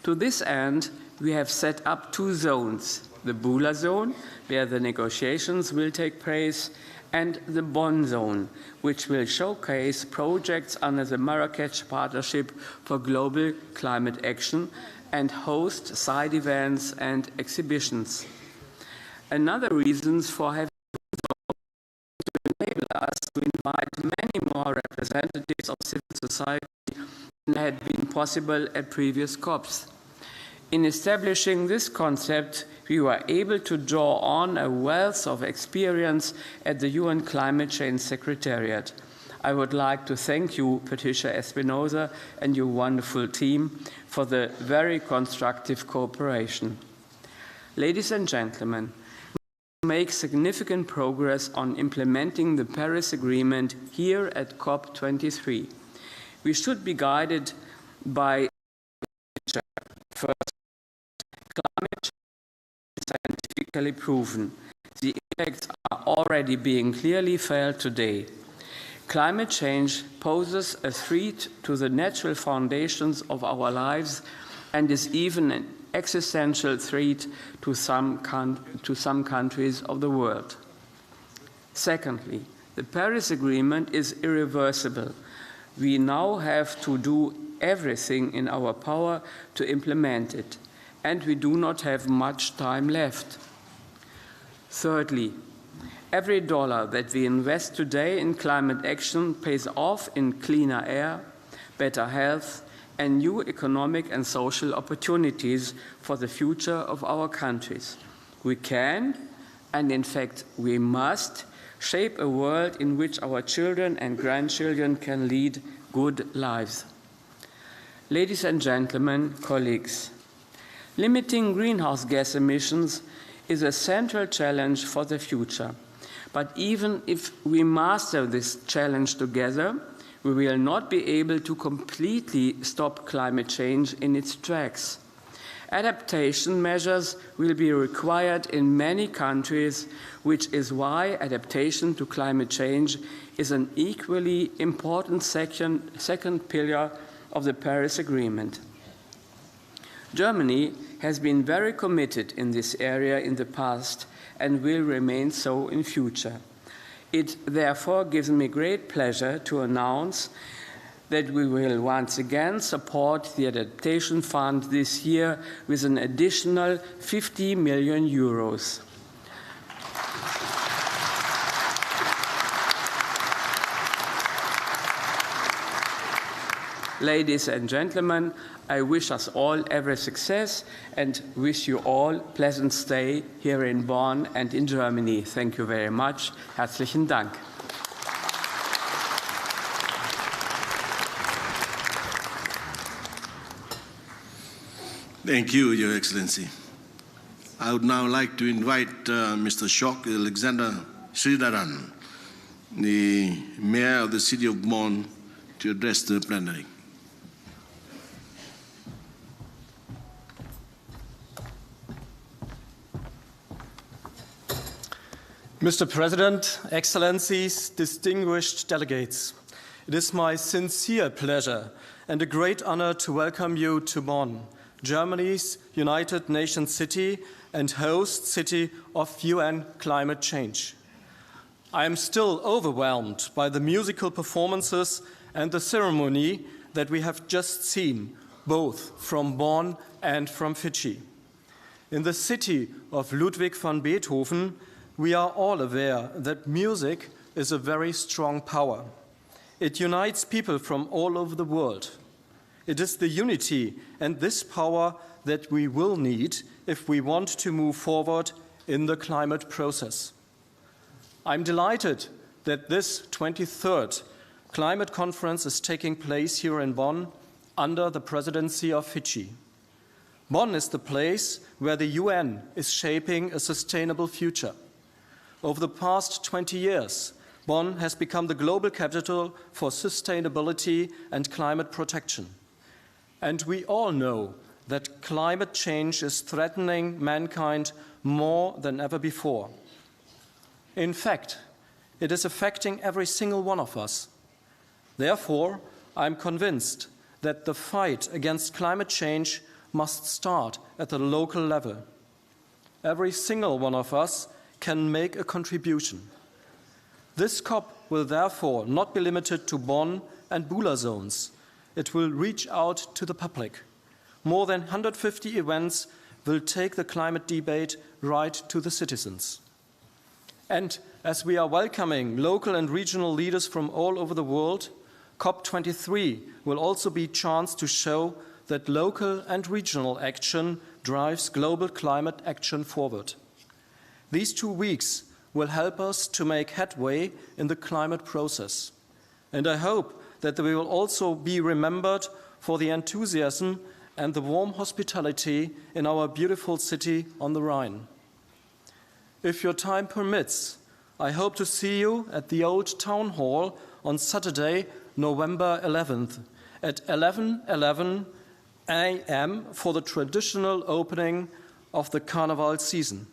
To this end, we have set up 2 zones, the Bula zone, where the negotiations will take place, and the Bonn zone, which will showcase projects under the Marrakech Partnership for Global Climate Action and host side events and exhibitions. Another reason for having to enable us to invite many more representatives of civil society than had been possible at previous COPs. In establishing this concept, we were able to draw on a wealth of experience at the UN Climate Change Secretariat. I would like to thank you, Patricia Espinosa, and your wonderful team for the very constructive cooperation. Ladies and gentlemen, we make significant progress on implementing the Paris Agreement here at COP23. We should be guided by first, climate change is scientifically proven. The impacts are already being clearly felt today. Climate change poses a threat to the natural foundations of our lives and is even an existential threat to some countries of the world. Secondly, the Paris Agreement is irreversible. We now have to do everything in our power to implement it, and we do not have much time left. Thirdly, every dollar that we invest today in climate action pays off in cleaner air, better health, and new economic and social opportunities for the future of our countries. We can, and in fact we must, shape a world in which our children and grandchildren can lead good lives. Ladies and gentlemen, colleagues, limiting greenhouse gas emissions is a central challenge for the future. But even if we master this challenge together, we will not be able to completely stop climate change in its tracks. Adaptation measures will be required in many countries, which is why adaptation to climate change is an equally important second pillar of the Paris Agreement. Germany has been very committed in this area in the past and will remain so in future. It therefore gives me great pleasure to announce that we will once again support the Adaptation Fund this year with an additional 50 million euros. Ladies and gentlemen, I wish us all every success and wish you all pleasant stay here in Bonn and in Germany. Thank you very much. Herzlichen Dank. Thank you, Your Excellency. I would now like to invite Mr. Shok Alexander Sridharan, the Mayor of the City of Bonn, to address the plenary. Mr. President, Excellencies, distinguished delegates, it is my sincere pleasure and a great honor to welcome you to Bonn, Germany's United Nations city and host city of UN climate change. I am still overwhelmed by the musical performances and the ceremony that we have just seen, both from Bonn and from Fiji. In the city of Ludwig van Beethoven, we are all aware that music is a very strong power. It unites people from all over the world. It is the unity and this power that we will need if we want to move forward in the climate process. I'm delighted that this 23rd climate conference is taking place here in Bonn under the presidency of Fiji. Bonn is the place where the UN is shaping a sustainable future. Over the past 20 years, Bonn has become the global capital for sustainability and climate protection. And we all know that climate change is threatening mankind more than ever before. In fact, it is affecting every single one of us. Therefore, I'm convinced that the fight against climate change must start at the local level. Every single one of us can make a contribution. This COP will therefore not be limited to Bonn and Bula zones. It will reach out to the public. More than 150 events will take the climate debate right to the citizens. And as we are welcoming local and regional leaders from all over the world, COP23 will also be a chance to show that local and regional action drives global climate action forward. These 2 weeks will help us to make headway in the climate process. And I hope that we will also be remembered for the enthusiasm and the warm hospitality in our beautiful city on the Rhine. If your time permits, I hope to see you at the Old Town Hall on Saturday, November 11th at 11:11 a.m. for the traditional opening of the Carnival season.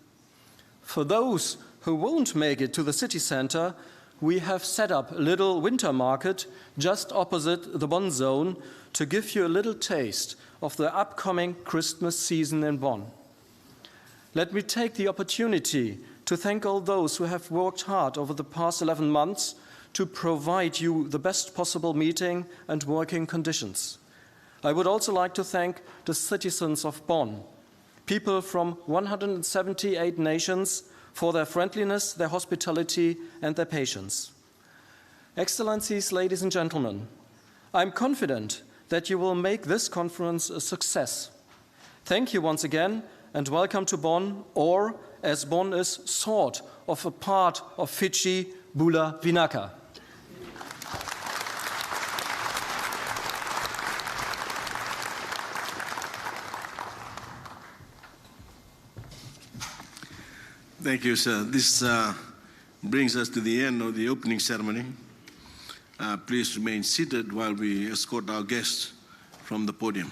For those who won't make it to the city center, we have set up a little winter market just opposite the Bonn zone to give you a little taste of the upcoming Christmas season in Bonn. Let me take the opportunity to thank all those who have worked hard over the past 11 months to provide you the best possible meeting and working conditions. I would also like to thank the citizens of Bonn, people from 178 nations, for their friendliness, their hospitality, and their patience. Excellencies, ladies and gentlemen, I'm confident that you will make this conference a success. Thank you once again, and welcome to Bonn, or, as Bonn is sort of a part of Fiji, Bula Vinaka. Thank you, sir. This brings us to the end of the opening ceremony. Please remain seated while we escort our guests from the podium.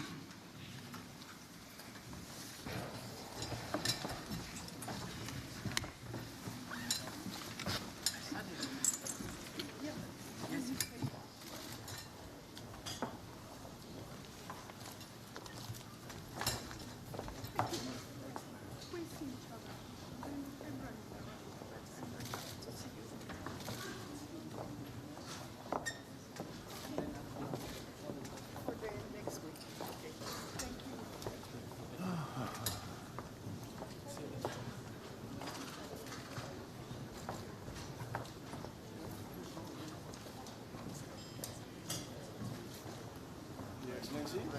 Excellency.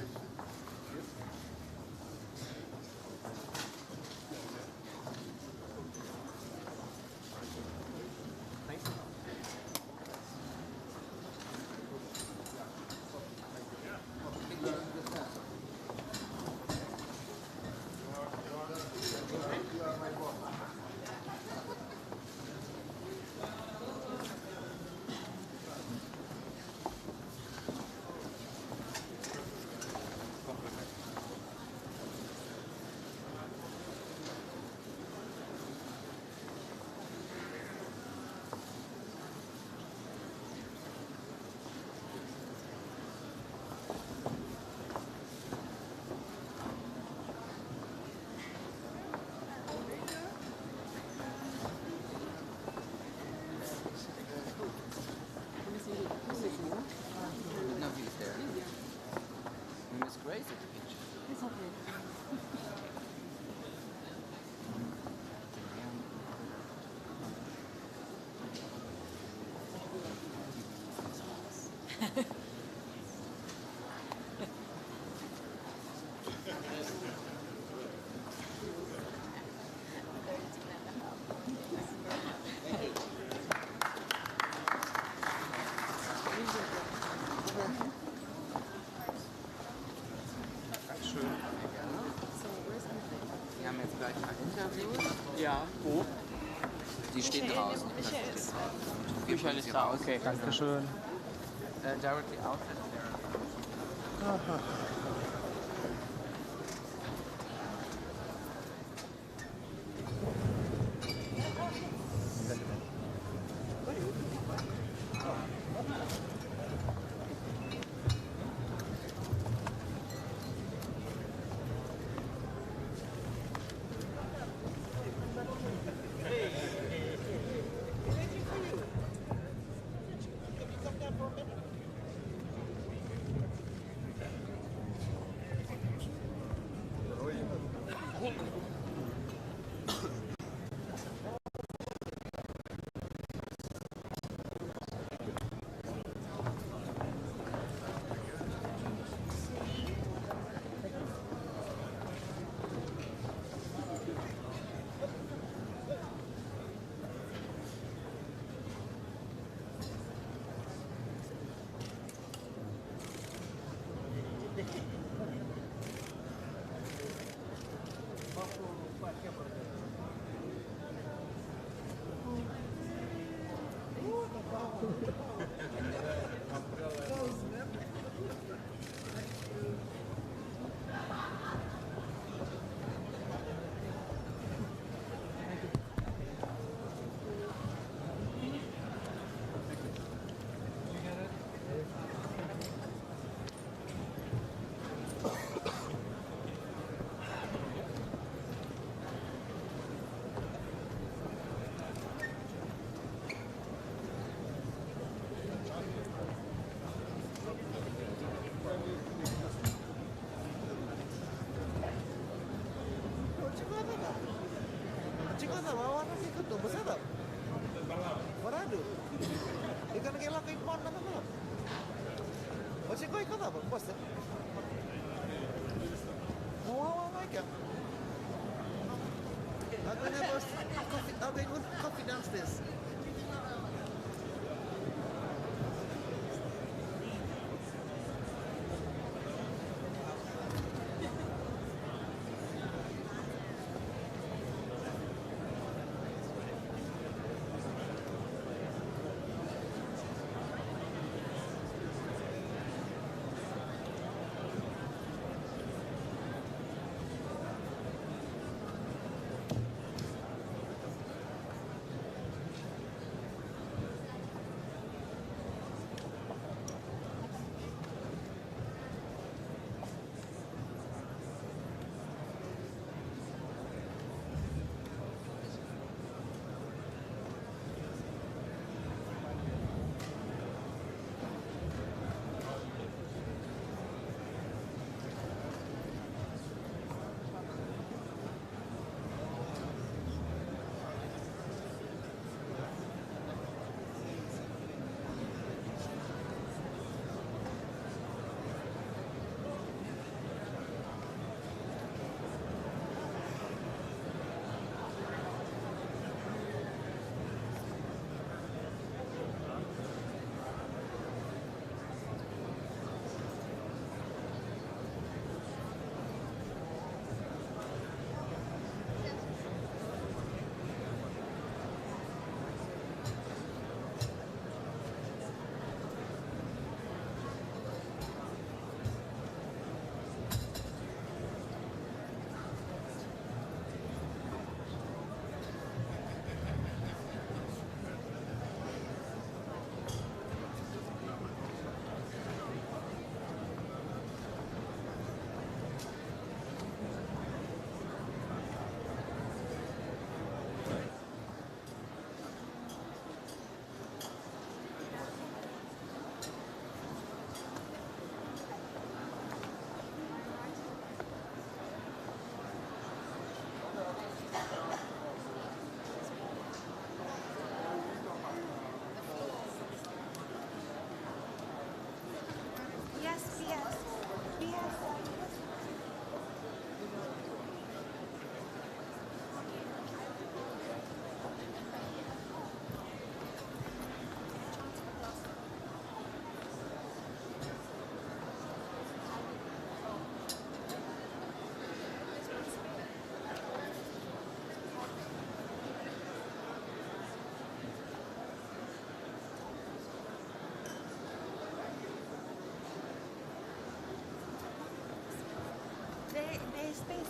Wir haben jetzt gleich ein Interview. Ja, wo? Die steht draußen. Michael ist da, okay. Dankeschön. Directly outside there. Ikan kela kay Bonn na naman. O si Koy ka na ba? Basta. Mawawa nga ka. Ako na boss. Coffee downstairs. stay.